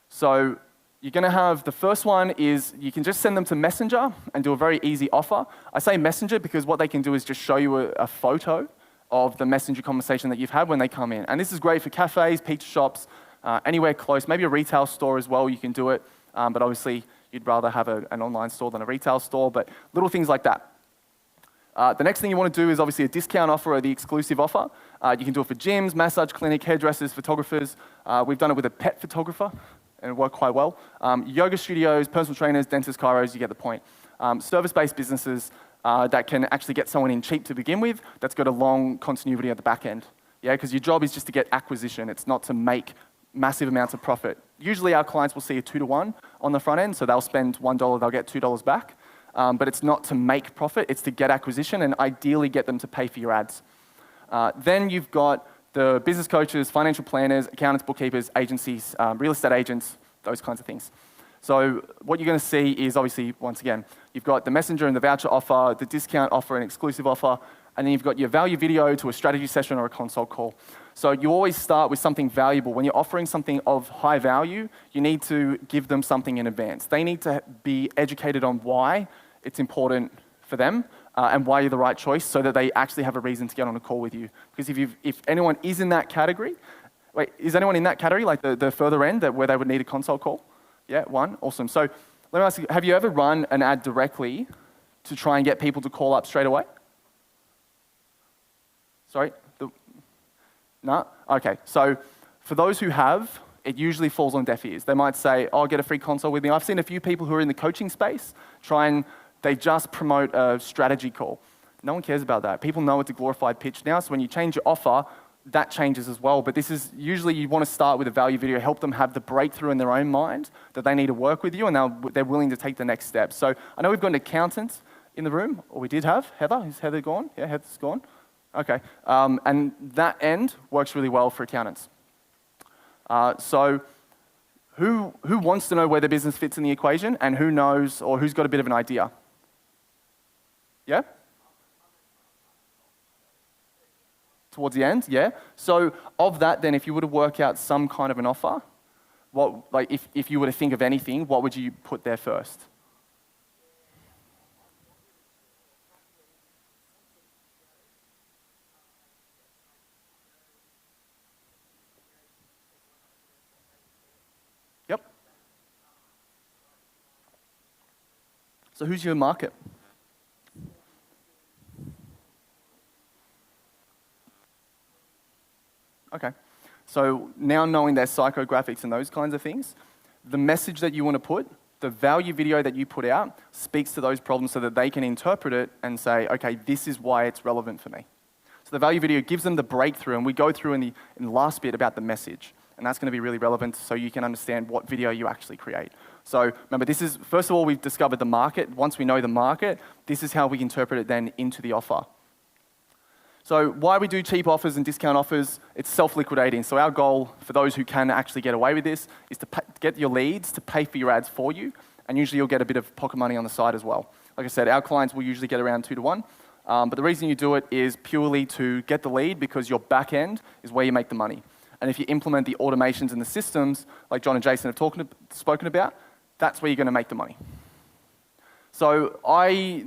A: So you're going to have, the first one is you can just send them to Messenger and do a very easy offer. I say Messenger because what they can do is just show you a photo of the Messenger conversation that you've had when they come in. And this is great for cafes, pizza shops, anywhere close, maybe a retail store as well, you can do it. But obviously, you'd rather have an online store than a retail store, but little things like that. The next thing you want to do is obviously a discount offer or the exclusive offer. You can do it for gyms, massage clinic, hairdressers, photographers. We've done it with a pet photographer, and it worked quite well. Yoga studios, personal trainers, dentists, chiros, you get the point. Service-based businesses that can actually get someone in cheap to begin with, that's got a long continuity at the back end. Yeah, because your job is just to get acquisition. It's not to make massive amounts of profit. Usually our clients will see a 2-to-1 on the front end, so they'll spend $1, they'll get $2 back. But it's not to make profit, it's to get acquisition and ideally get them to pay for your ads. Then you've got the business coaches, financial planners, accountants, bookkeepers, agencies, real estate agents, those kinds of things. So what you're going to see is obviously, once again, you've got the messenger and the voucher offer, the discount offer and exclusive offer, and then you've got your value video to a strategy session or a consult call. So you always start with something valuable. When you're offering something of high value, you need to give them something in advance. They need to be educated on why it's important for them and why you're the right choice so that they actually have a reason to get on a call with you. Because if anyone is in that category, wait, is anyone in that category, like the further end where they would need a consult call? Yeah, one, awesome. So let me ask you, have you ever run an ad directly to try and get people to call up straight away? Sorry? No? Okay, so for those who have, it usually falls on deaf ears. They might say, oh, get a free consult with me. I've seen a few people who are in the coaching space they just promote a strategy call. No one cares about that. People know it's a glorified pitch now, so when you change your offer, that changes as well. But this is usually you want to start with a value video, help them have the breakthrough in their own mind that they need to work with you, and they're willing to take the next step. So I know we've got an accountant in the room, or we did have. Heather, is Heather gone? Yeah, Heather's gone. Okay, and that end works really well for accountants. So who wants to know where the business fits in the equation, and who knows, or who's got a bit of an idea? Yeah? Towards the end, yeah? So of that, then, if you were to work out some kind of an offer, if you were to think of anything, what would you put there first? Yep. So who's your market? Okay. So now knowing their psychographics and those kinds of things, the message that you want to put, the value video that you put out, speaks to those problems so that they can interpret it and say, okay, this is why it's relevant for me. So the value video gives them the breakthrough, and we go through in the last bit about the message. And that's going to be really relevant so you can understand what video you actually create. So remember, this is, first of all, we've discovered the market. Once we know the market, this is how we interpret it then into the offer. So why we do cheap offers and discount offers, it's self-liquidating. So our goal for those who can actually get away with this is to get your leads to pay for your ads for you, and usually you'll get a bit of pocket money on the side as well. Like I said, our clients will usually get around 2-to-1, but the reason you do it is purely to get the lead because your back end is where you make the money. And if you implement the automations and the systems, like John and Jason have spoken about, that's where you're going to make the money. So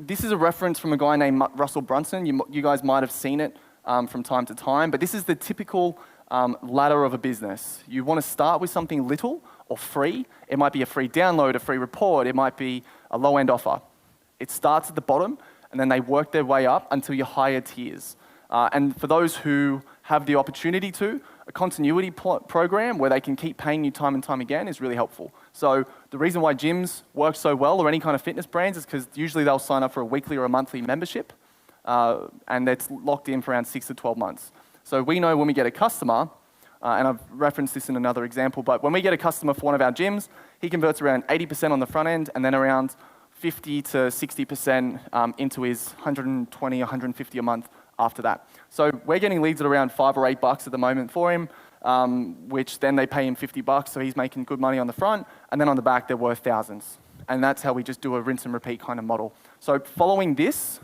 A: this is a reference from a guy named Russell Brunson. You guys might have seen it from time to time, but this is the typical ladder of a business. You want to start with something little or free. It might be a free download, a free report. It might be a low-end offer. It starts at the bottom, and then they work their way up until you higher tiers. And for those who have the opportunity to, a continuity program where they can keep paying you time and time again is really helpful. So the reason why gyms work so well, or any kind of fitness brands, is because usually they'll sign up for a weekly or a monthly membership, and it's locked in for around 6 to 12 months. So we know when we get a customer, and I've referenced this in another example, but when we get a customer for one of our gyms, he converts around 80% on the front end, and then around 50 to 60% into his 120, 150 a month after that. So we're getting leads at around $5 or $8 at the moment for him, which then they pay him $50, so he's making good money on the front, and then on the back they're worth thousands. And that's how we just do a rinse and repeat kind of model. So following this,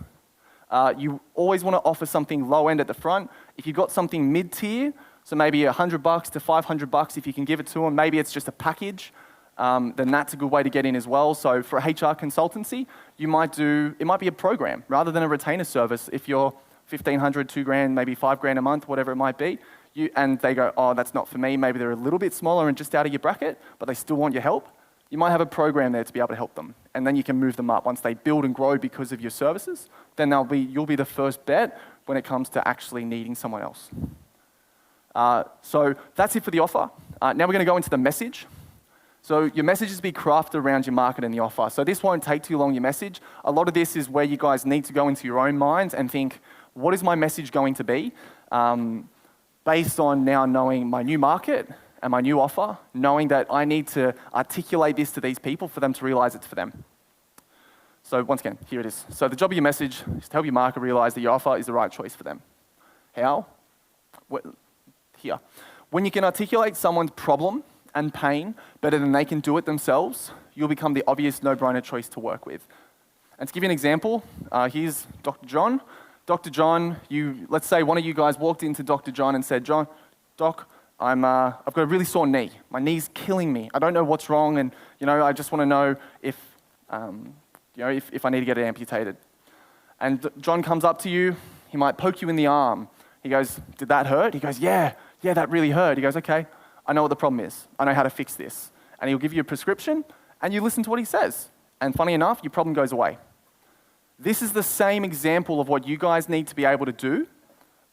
A: you always want to offer something low end at the front. If you've got something mid-tier, so maybe $100 to $500 if you can give it to them, maybe it's just a package, then that's a good way to get in as well. So for HR consultancy, it might be a program rather than a retainer service. If you're $1,500, $2,000, maybe $5,000 a month, whatever it might be, and they go, oh, that's not for me. Maybe they're a little bit smaller and just out of your bracket, but they still want your help. You might have a program there to be able to help them, and then you can move them up. Once they build and grow because of your services, then you'll be the first bet when it comes to actually needing someone else. So that's it for the offer. Now we're going to go into the message. So your messages be crafted around your market and the offer. So this won't take too long, your message. A lot of this is where you guys need to go into your own minds and think, what is my message going to be? Based on now knowing my new market and my new offer, knowing that I need to articulate this to these people for them to realize it's for them. So once again, here it is. So the job of your message is to help your market realize that your offer is the right choice for them. How? Here. When you can articulate someone's problem and pain better than they can do it themselves, you'll become the obvious no-brainer choice to work with. And to give you an example, here's Dr. John. Dr. John, let's say one of you guys walked into Dr. John and said, Doc, I've got a really sore knee. My knee's killing me. I don't know what's wrong, and I just want to know if I need to get it amputated. And John comes up to you. He might poke you in the arm. He goes, did that hurt? He goes, yeah, that really hurt. He goes, okay, I know what the problem is. I know how to fix this. And he'll give you a prescription, and you listen to what he says. And funny enough, your problem goes away. This is the same example of what you guys need to be able to do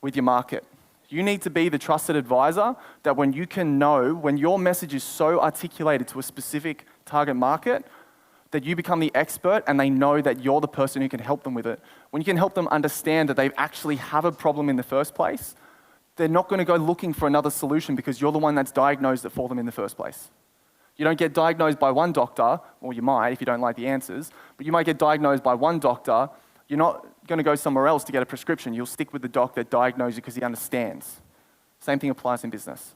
A: with your market. You need to be the trusted advisor that when your message is so articulated to a specific target market, that you become the expert and they know that you're the person who can help them with it. When you can help them understand that they actually have a problem in the first place, they're not going to go looking for another solution because you're the one that's diagnosed it for them in the first place. You don't get diagnosed by one doctor, or you might if you don't like the answers, but you might get diagnosed by one doctor. You're not going to go somewhere else to get a prescription. You'll stick with the doc that diagnosed you because he understands. Same thing applies in business.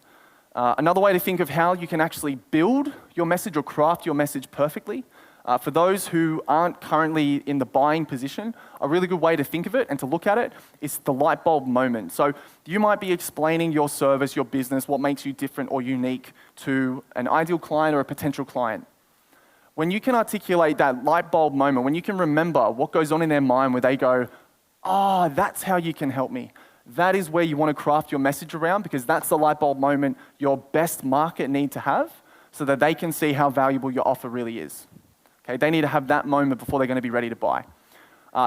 A: Another way to think of how you can actually build your message or craft your message perfectly, for those who aren't currently in the buying position, a really good way to think of it and to look at it is the light bulb moment. So you might be explaining your service, your business, what makes you different or unique to an ideal client or a potential client. When you can articulate that light bulb moment, when you can remember what goes on in their mind where they go, oh, that's how you can help me. That is where you want to craft your message around because that's the light bulb moment your best market need to have so that they can see how valuable your offer really is. Okay, they need to have that moment before they're going to be ready to buy.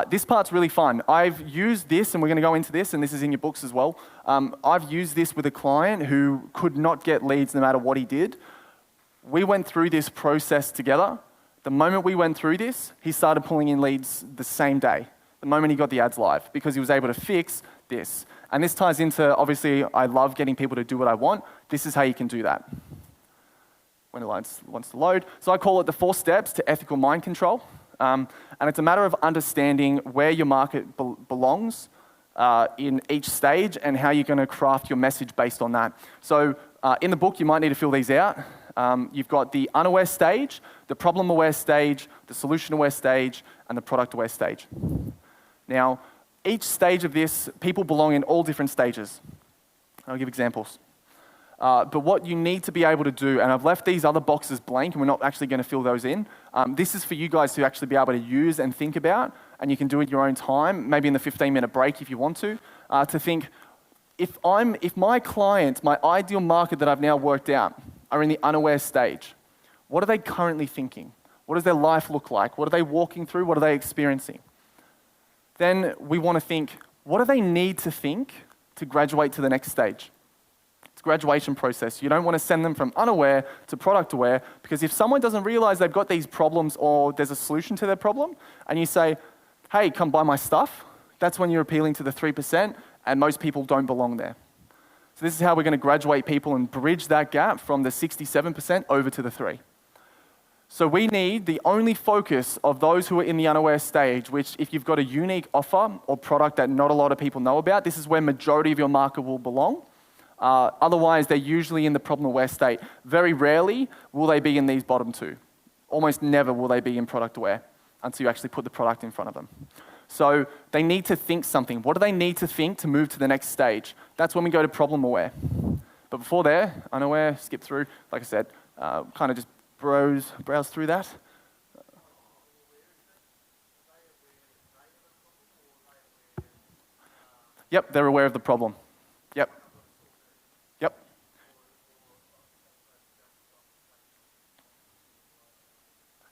A: This part's really fun. I've used this, and we're going to go into this, and this is in your books as well. I've used this with a client who could not get leads no matter what he did. We went through this process together. The moment we went through this, he started pulling in leads the same day, the moment he got the ads live, because he was able to fix this. And this ties into, obviously, I love getting people to do what I want. This is how you can do that. When it wants to load. So I call it the 4 steps to ethical mind control. And it's a matter of understanding where your market belongs in each stage and how you're going to craft your message based on that. So in the book, you might need to fill these out. You've got the unaware stage, the problem-aware stage, the solution-aware stage, and the product-aware stage. Now, each stage of this, people belong in all different stages. I'll give examples. But what you need to be able to do, and I've left these other boxes blank and we're not actually going to fill those in. This is for you guys to actually be able to use and think about, and you can do it your own time, maybe in the 15-minute break if you want to think, if my client, my ideal market that I've now worked out are in the unaware stage, what are they currently thinking? What does their life look like? What are they walking through? What are they experiencing? Then we want to think, what do they need to think to graduate to the next stage? It's a graduation process. You don't want to send them from unaware to product aware, because if someone doesn't realize they've got these problems or there's a solution to their problem, and you say, hey, come buy my stuff, that's when you're appealing to the 3%, and most people don't belong there. So this is how we're going to graduate people and bridge that gap from the 67% over to the 3%. So we need the only focus of those who are in the unaware stage, which if you've got a unique offer or product that not a lot of people know about, this is where majority of your market will belong. Otherwise, they're usually in the problem-aware state. Very rarely will they be in these bottom two. Almost never will they be in product-aware until you actually put the product in front of them. So they need to think something. What do they need to think to move to the next stage? That's when we go to problem-aware. But before there, unaware, skip through, like I said, kind of just browse through that. Yep, they're aware of the problem. Yep. Yep.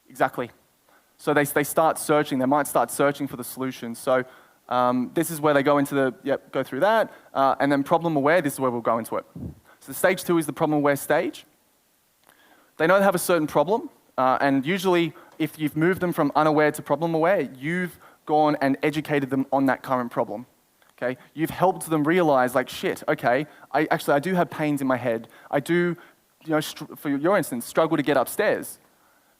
A: Exactly. So they start searching. They might start searching for the solution. So this is where they go into go through that. And then problem aware, this is where we'll go into it. So stage 2 is the problem aware stage. They know they have a certain problem. And usually, if you've moved them from unaware to problem aware, you've gone and educated them on that current problem. Okay? You've helped them realize, like, shit, okay, I do have pains in my head. I do, for your instance, struggle to get upstairs.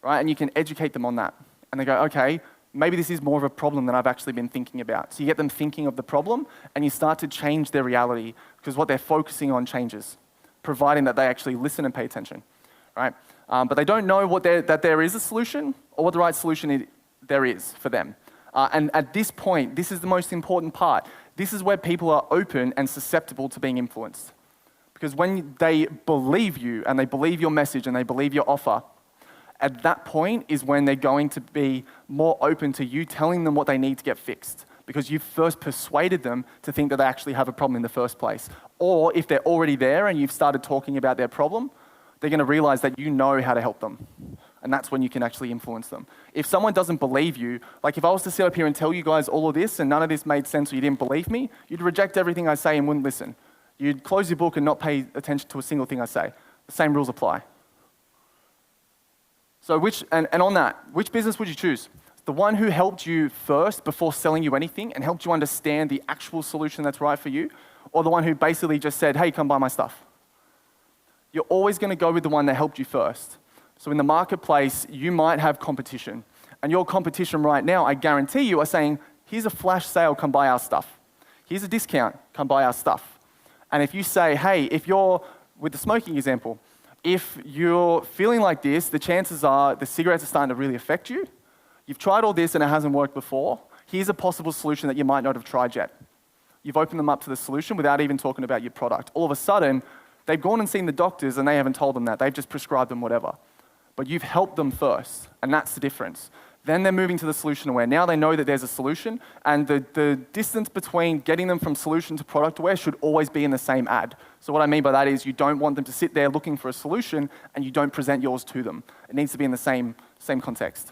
A: Right? And you can educate them on that. And they go, okay, maybe this is more of a problem than I've actually been thinking about. So you get them thinking of the problem, and you start to change their reality, because what they're focusing on changes, providing that they actually listen and pay attention. Right? But they don't know that there is a solution, or what the right solution there is for them. And at this point, this is the most important part. This is where people are open and susceptible to being influenced. Because when they believe you, and they believe your message, and they believe your offer, at that point is when they're going to be more open to you telling them what they need to get fixed, because you've first persuaded them to think that they actually have a problem in the first place. Or if they're already there and you've started talking about their problem, they're going to realize that you know how to help them. And that's when you can actually influence them. If someone doesn't believe you, like if I was to sit up here and tell you guys all of this and none of this made sense or you didn't believe me, you'd reject everything I say and wouldn't listen. You'd close your book and not pay attention to a single thing I say. The same rules apply. So on that, which business would you choose? The one who helped you first before selling you anything and helped you understand the actual solution that's right for you, or the one who basically just said, hey, come buy my stuff? You're always going to go with the one that helped you first. So in the marketplace, you might have competition. And your competition right now, I guarantee you, are saying, here's a flash sale, come buy our stuff. Here's a discount, come buy our stuff. And if you say, hey, if you're, with the smoking example, if you're feeling like this, the chances are the cigarettes are starting to really affect you. You've tried all this and it hasn't worked before. Here's a possible solution that you might not have tried yet. You've opened them up to the solution without even talking about your product. All of a sudden, they've gone and seen the doctors and they haven't told them that. They've just prescribed them whatever. But you've helped them first, and that's the difference. Then they're moving to the solution aware. Now they know that there's a solution, and the distance between getting them from solution to product aware should always be in the same ad. So what I mean by that is you don't want them to sit there looking for a solution and you don't present yours to them. It needs to be in the same context.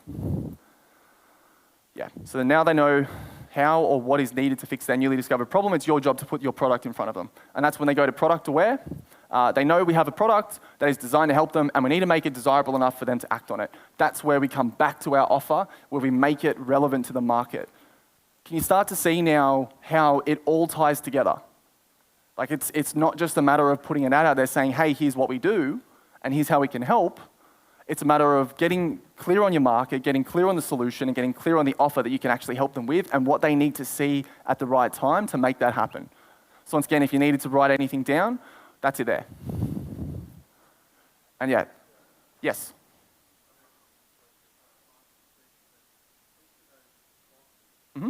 A: Yeah, so now they know how or what is needed to fix their newly discovered problem. It's your job to put your product in front of them. And that's when they go to product aware. They know we have a product that is designed to help them, and we need to make it desirable enough for them to act on it. That's where we come back to our offer, where we make it relevant to the market. Can you start to see now how it all ties together? Like it's not just a matter of putting an ad out there saying, hey, here's what we do, and here's how we can help. It's a matter of getting clear on your market, getting clear on the solution, and getting clear on the offer that you can actually help them with, and what they need to see at the right time to make that happen. So once again, if you needed to write anything down, that's it there. And yeah, yes. Mm-hmm.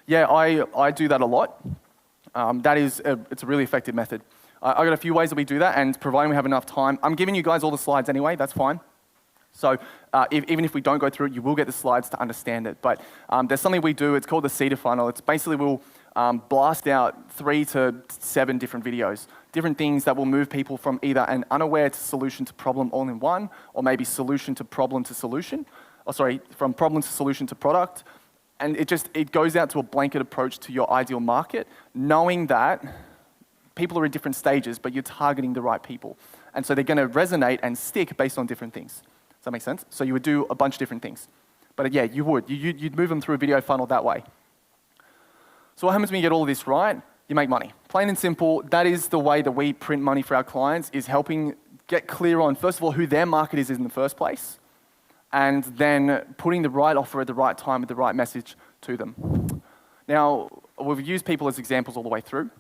A: Yeah, I do that a lot. It's a really effective method. I've got a few ways that we do that, and providing we have enough time, I'm giving you guys all the slides anyway, that's fine. So even if we don't go through it, you will get the slides to understand it. But there's something we do, it's called the seeder funnel. It's basically we'll blast out 3 to 7 different videos, different things that will move people from either an unaware to solution to problem all in one, or maybe solution to problem to solution, from problem to solution to product. And it goes out to a blanket approach to your ideal market, knowing that people are at different stages, but you're targeting the right people. And so they're going to resonate and stick based on different things. Does that make sense? So you would do a bunch of different things. But yeah, you would. You'd move them through a video funnel that way. So what happens when you get all of this right? You make money. Plain and simple, that is the way that we print money for our clients, is helping get clear on, first of all, who their market is in the first place, and then putting the right offer at the right time with the right message to them. Now, we've used people as examples all the way through,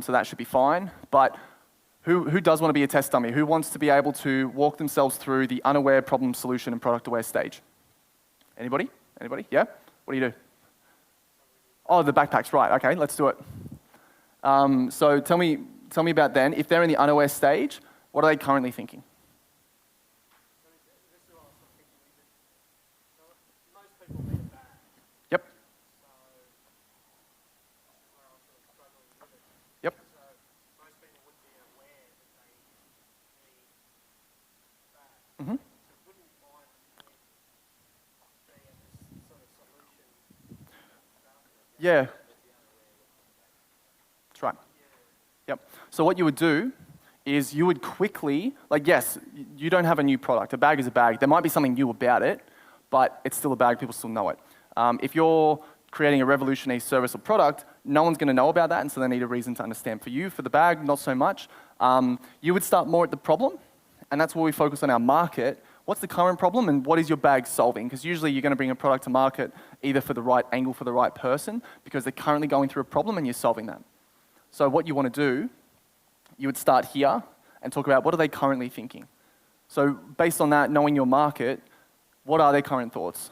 A: so that should be fine, but who does want to be a test dummy? Who wants to be able to walk themselves through the unaware, problem, solution, and product aware stage? Anybody? Anybody? Yeah? What do you do? Oh, the backpacks, right. Okay, let's do it. So tell me about then, if they're in the unaware stage, what are they currently thinking? Yep. Yep. Mm-hmm. Yeah. That's right. Yep. So what you would do is you would quickly, like, yes, you don't have a new product. A bag is a bag. There might be something new about it, but it's still a bag. People still know it. If you're creating a revolutionary service or product, no one's going to know about that, and so they need a reason to understand. For you, for the bag, not so much. You would start more at the problem, and that's where we focus on our market. What's the current problem, and what is your bag solving? Because usually you're going to bring a product to market either for the right angle for the right person, because they're currently going through a problem and you're solving that. So what you want to do, you would start here and talk about what are they currently thinking. So based on that, knowing your market, what are their current thoughts?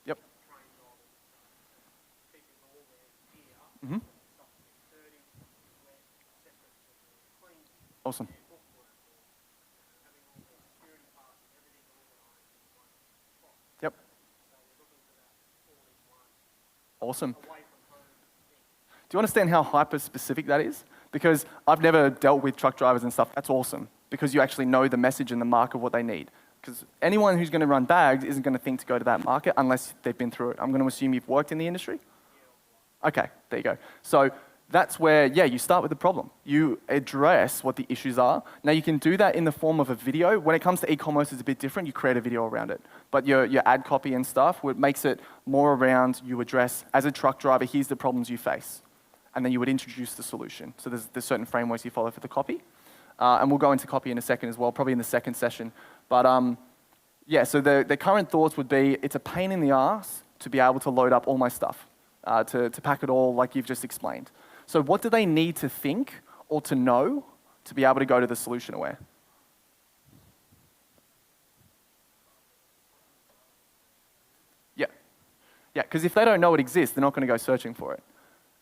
A: Yep. Mm-hmm. Awesome. Yep. Awesome. Do you understand how hyper-specific that is? Because I've never dealt with truck drivers and stuff. That's awesome, because you actually know the message and the market, what they need. Because anyone who's going to run bags isn't going to think to go to that market unless they've been through it. I'm going to assume you've worked in the industry? Okay, there you go. So that's where, yeah, you start with the problem. You address what the issues are. Now, you can do that in the form of a video. When it comes to e-commerce, it's a bit different. You create a video around it. But your ad copy and stuff, what makes it more around, you address, as a truck driver, here's the problems you face. And then you would introduce the solution. So there's certain frameworks you follow for the copy. And we'll go into copy in a second as well, probably in the second session. But yeah, so the current thoughts would be, it's a pain in the ass to be able to load up all my stuff, to pack it all like you've just explained. So what do they need to think or to know to be able to go to the solution aware? Yeah. Yeah, because if they don't know it exists, they're not going to go searching for it.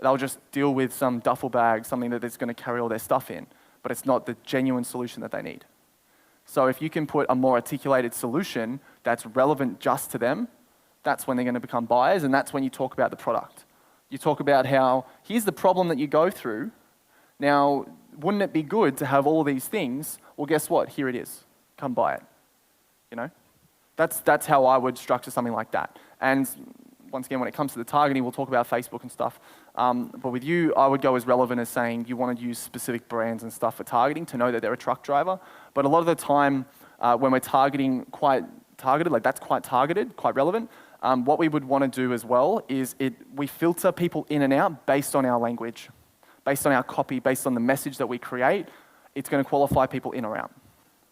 A: They'll just deal with some duffel bag, something that is going to carry all their stuff in, but it's not the genuine solution that they need. So if you can put a more articulated solution that's relevant just to them, that's when they're going to become buyers, and that's when you talk about the product. You talk about how, here's the problem that you go through. Now, wouldn't it be good to have all these things? Well, guess what? Here it is. Come buy it. You know? That's how I would structure something like that. And once again, when it comes to the targeting, we'll talk about Facebook and stuff. But with you, I would go as relevant as saying you want to use specific brands and stuff for targeting to know that they're a truck driver. But a lot of the time, when we're targeting quite targeted, like that's quite targeted, quite relevant, what we would want to do as well is we filter people in and out based on our language, based on our copy, based on the message that we create. It's going to qualify people in or out.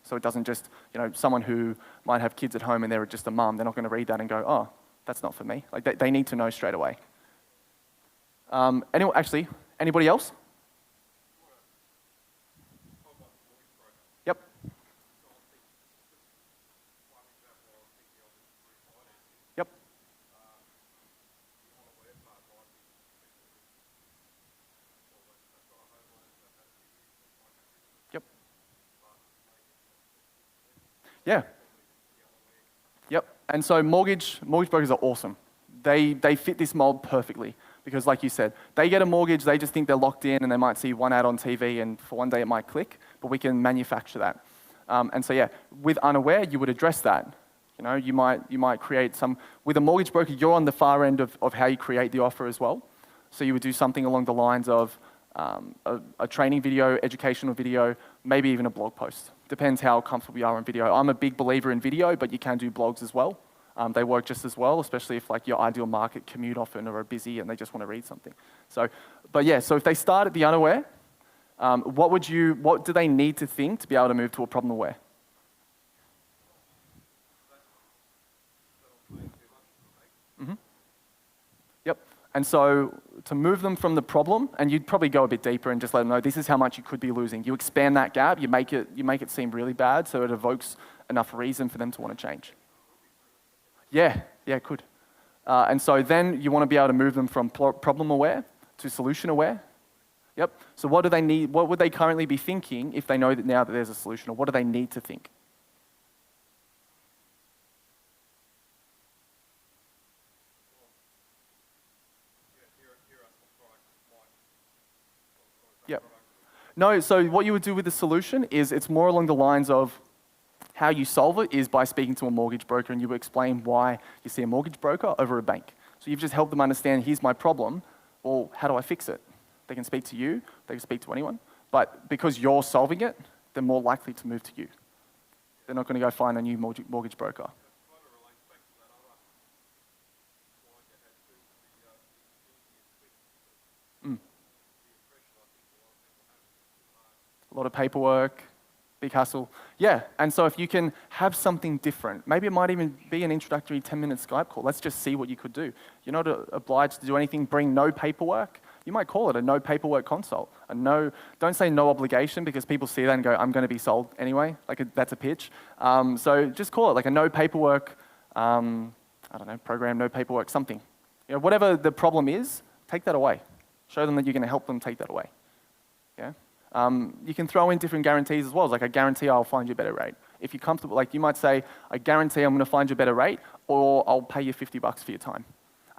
A: So it doesn't just, someone who might have kids at home and they're just a mum, they're not going to read that and go, oh, that's not for me. Like they need to know straight away. Anybody else? Yep. Yep. Yep. Yeah. Yep. And so mortgage brokers are awesome. They fit this mold perfectly because, like you said, they get a mortgage, they just think they're locked in, and they might see one ad on TV, and for one day it might click, but we can manufacture that. And so, yeah, with unaware, you would address that. You might create some, with a mortgage broker, you're on the far end of how you create the offer as well. So you would do something along the lines of a training video, educational video, maybe even a blog post. Depends how comfortable you are in video. I'm a big believer in video, but you can do blogs as well. They work just as well, especially if like your ideal market commute often or are busy and they just want to read something. So, but yeah, so if they start at the unaware, what do they need to think to be able to move to a problem aware? Mm-hmm. Yep. And so to move them from the problem, and you'd probably go a bit deeper and just let them know this is how much you could be losing. You expand that gap, you make it seem really bad, so it evokes enough reason for them to want to change. Yeah, it could. And so then you want to be able to move them from problem aware to solution aware. Yep. So what do they need? What would they currently be thinking if they know that now that there's a solution, or what do they need to think? Yep. No, so what you would do with the solution is it's more along the lines of how you solve it is by speaking to a mortgage broker, and you explain why you see a mortgage broker over a bank. So you've just helped them understand, here's my problem. Well, how do I fix it? They can speak to you, they can speak to anyone, but because you're solving it, they're more likely to move to you. They're not going to go find a new mortgage broker. Mm. A lot of paperwork, big hassle. Yeah, and so if you can have something different, maybe it might even be an introductory 10-minute Skype call. Let's just see what you could do. You're not obliged to do anything, bring no paperwork. You might call it a no paperwork consult. Don't say no obligation because people see that and go, I'm going to be sold anyway. That's a pitch. So just call it like a no paperwork, program, no paperwork, something. Whatever the problem is, take that away. Show them that you're going to help them take that away. Yeah. You can throw in different guarantees as well, like I guarantee I'll find you a better rate. If you're comfortable, like you might say, I guarantee I'm going to find you a better rate, or I'll pay you $50 for your time.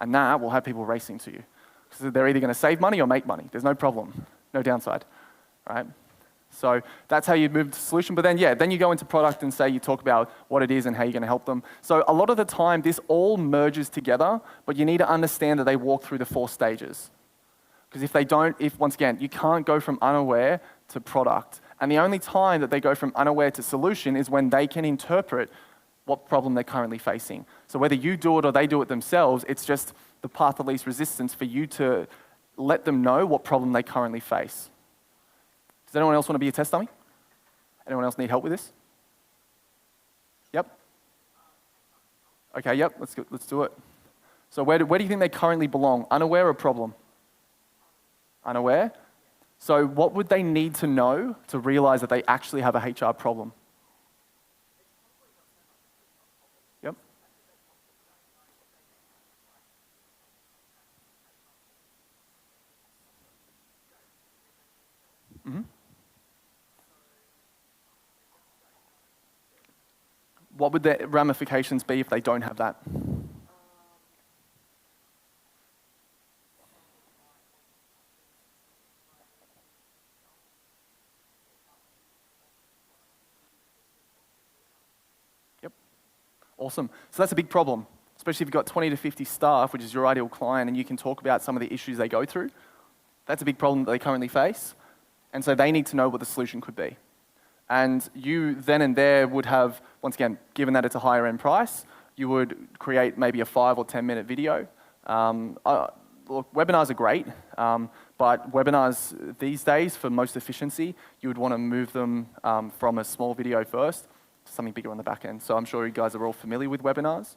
A: And that will have people racing to you. So they're either going to save money or make money. There's no problem, no downside, right? So that's how you move to solution. But then, then you go into product and say you talk about what it is and how you're going to help them. So a lot of the time, this all merges together, but you need to understand that they walk through the 4 stages. Because if they don't, once again, you can't go from unaware to product. And the only time that they go from unaware to solution is when they can interpret what problem they're currently facing. So whether you do it or they do it themselves, it's just the path of least resistance for you to let them know what problem they currently face. Does anyone else want to be a test dummy? Anyone else need help with this? Yep. Okay, yep, let's do it. So where do you think they currently belong? Unaware or problem? Unaware. So what would they need to know to realize that they actually have a HR problem? Yep. Mm-hmm. What would the ramifications be if they don't have that? Awesome. So that's a big problem, especially if you've got 20 to 50 staff, which is your ideal client, and you can talk about some of the issues they go through. That's a big problem that they currently face. And so they need to know what the solution could be. And you then and there would have, once again, given that it's a higher end price, you would create maybe a 5 or 10 minute video. Look, webinars are great, but webinars these days, for most efficiency, you would want to move them from a small video first to something bigger on the back end. So I'm sure you guys are all familiar with webinars.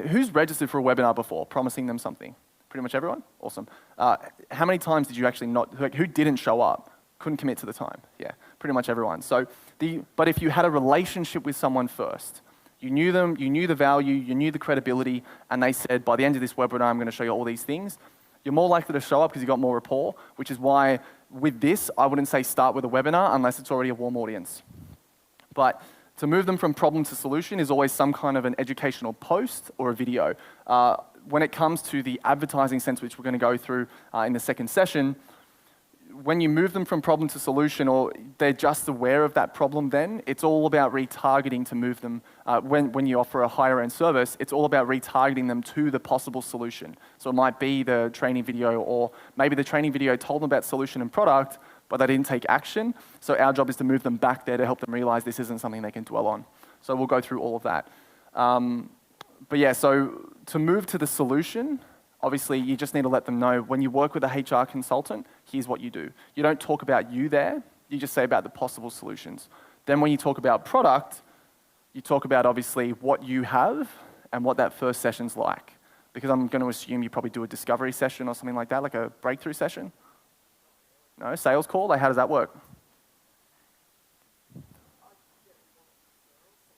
A: Who's registered for a webinar before, promising them something? Pretty much everyone? Awesome. How many times did you actually who didn't show up, couldn't commit to the time? Yeah, pretty much everyone. But if you had a relationship with someone first, you knew them, you knew the value, you knew the credibility, and they said, by the end of this webinar, I'm going to show you all these things, you're more likely to show up because you've got more rapport, which is why with this, I wouldn't say start with a webinar unless it's already a warm audience. But to move them from problem to solution is always some kind of an educational post or a video. When it comes to the advertising sense, which we're going to go through in the second session, when you move them from problem to solution, or they're just aware of that problem then, it's all about retargeting to move them. When you offer a higher end service, it's all about retargeting them to the possible solution. So it might be the training video, or maybe the training video told them about solution and product, but they didn't take action. So our job is to move them back there to help them realize this isn't something they can dwell on. So we'll go through all of that. But yeah, so to move to the solution, obviously you just need to let them know when you work with a HR consultant, here's what you do. You don't talk about you there, you just say about the possible solutions. Then when you talk about product, you talk about obviously what you have and what that first session's like. Because I'm going to assume you probably do a discovery session or something like that, like a breakthrough session. No, sales call, like how does that work?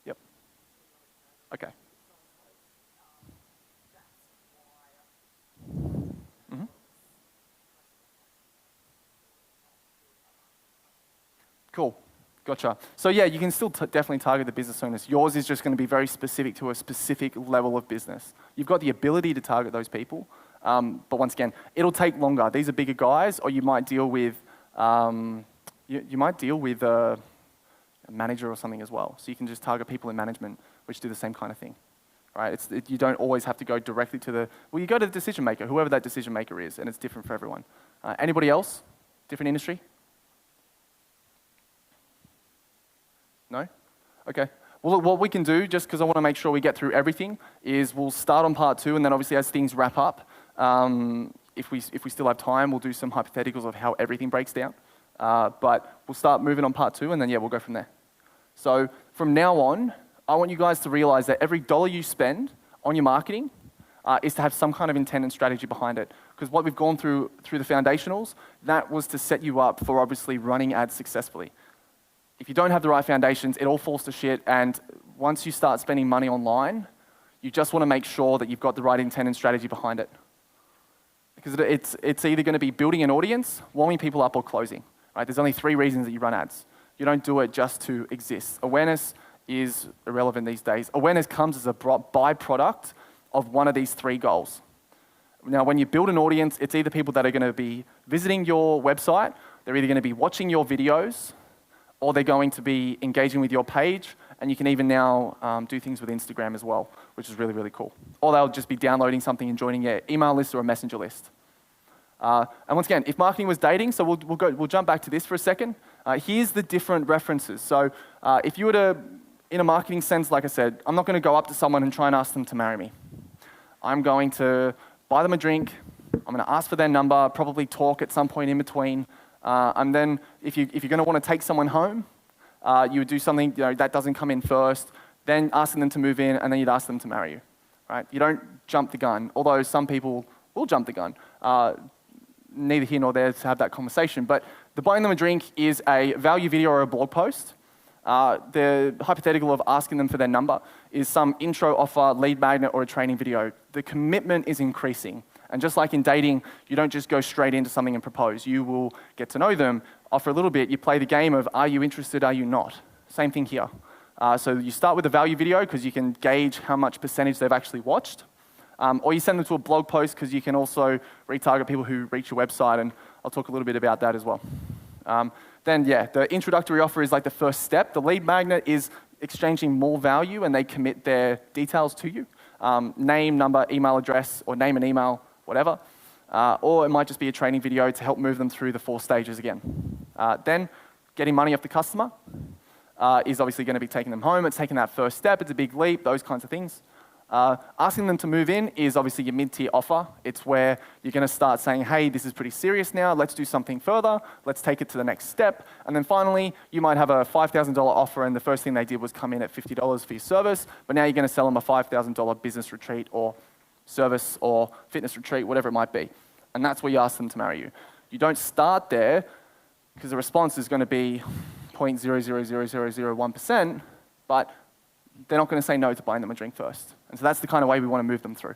A: Yep. Okay. Mm-hmm. Cool. Gotcha. So yeah, you can still definitely target the business owners. Yours is just going to be very specific to a specific level of business. You've got the ability to target those people, but once again, it'll take longer. These are bigger guys, or you might deal with you might deal with a manager or something as well. So you can just target people in management, which do the same kind of thing, right? You don't always have to go directly to you go to the decision maker, whoever that decision maker is, and it's different for everyone. Anybody else? Different industry? No? Okay. Well, look, what we can do, just because I want to make sure we get through everything, is we'll start on part 2, and then obviously as things wrap up, if we still have time, we'll do some hypotheticals of how everything breaks down. But we'll start moving on part 2, and then yeah, we'll go from there. So from now on, I want you guys to realize that every dollar you spend on your marketing is to have some kind of intent and strategy behind it. Because what we've gone through the foundationals, that was to set you up for obviously running ads successfully. If you don't have the right foundations, it all falls to shit, and once you start spending money online, you just want to make sure that you've got the right intent and strategy behind it. Because it's either going to be building an audience, warming people up, or closing. Right? There's only 3 reasons that you run ads. You don't do it just to exist. Awareness is irrelevant these days. Awareness comes as a byproduct of one of these 3 goals. Now, when you build an audience, it's either people that are going to be visiting your website, they're either going to be watching your videos, or they're going to be engaging with your page, and you can even now do things with Instagram as well, which is really, really cool. Or they'll just be downloading something and joining your email list or a messenger list. And once again, if marketing was dating, so we'll jump back to this for a second. Here's the different references. So if you were to, in a marketing sense, like I said, I'm not going to go up to someone and try and ask them to marry me. I'm going to buy them a drink. I'm going to ask for their number, probably talk at some point in between. And then if you're going to want to take someone home, you would do something that doesn't come in first, then asking them to move in, and then you'd ask them to marry you. Right? You don't jump the gun, although some people will jump the gun. Neither here nor there to have that conversation. But the buying them a drink is a value video or a blog post. The hypothetical of asking them for their number is some intro offer, lead magnet, or a training video. The commitment is increasing. And just like in dating, you don't just go straight into something and propose. You will get to know them, offer a little bit. You play the game of, are you interested, are you not? Same thing here. So you start with a value video because you can gauge how much percentage they've actually watched. Or you send them to a blog post because you can also retarget people who reach your website, and I'll talk a little bit about that as well. Then yeah, the introductory offer is like the first step. The lead magnet is exchanging more value, and they commit their details to you. Name, number, email address, or name and email, whatever. Or it might just be a training video to help move them through the 4 stages again. Then getting money off the customer is obviously going to be taking them home. It's taking that first step. It's a big leap, those kinds of things. Asking them to move in is obviously your mid-tier offer. It's where you're going to start saying, hey, this is pretty serious now. Let's do something further. Let's take it to the next step. And then finally, you might have a $5,000 offer, and the first thing they did was come in at $50 for your service, but now you're going to sell them a $5,000 business retreat or service or fitness retreat, whatever it might be. And that's where you ask them to marry you. You don't start there because the response is going to be 0.000001%, but they're not going to say no to buying them a drink first. And so that's the kind of way we want to move them through.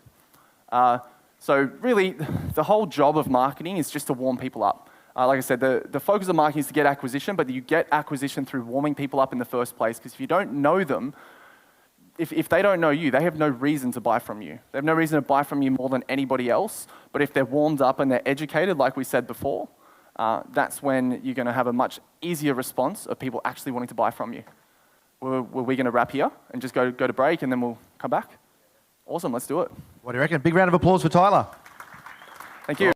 A: So really, the whole job of marketing is just to warm people up. Like I said, the focus of marketing is to get acquisition, but you get acquisition through warming people up in the first place, because if you don't know them, if they don't know you, they have no reason to buy from you. They have no reason to buy from you more than anybody else. But if they're warmed up and they're educated, like we said before, that's when you're going to have a much easier response of people actually wanting to buy from you. Were we going to wrap here and just go to break and then we'll come back? Awesome, let's do it.
B: What do you reckon? Big round of applause for Tyler.
A: Thank you.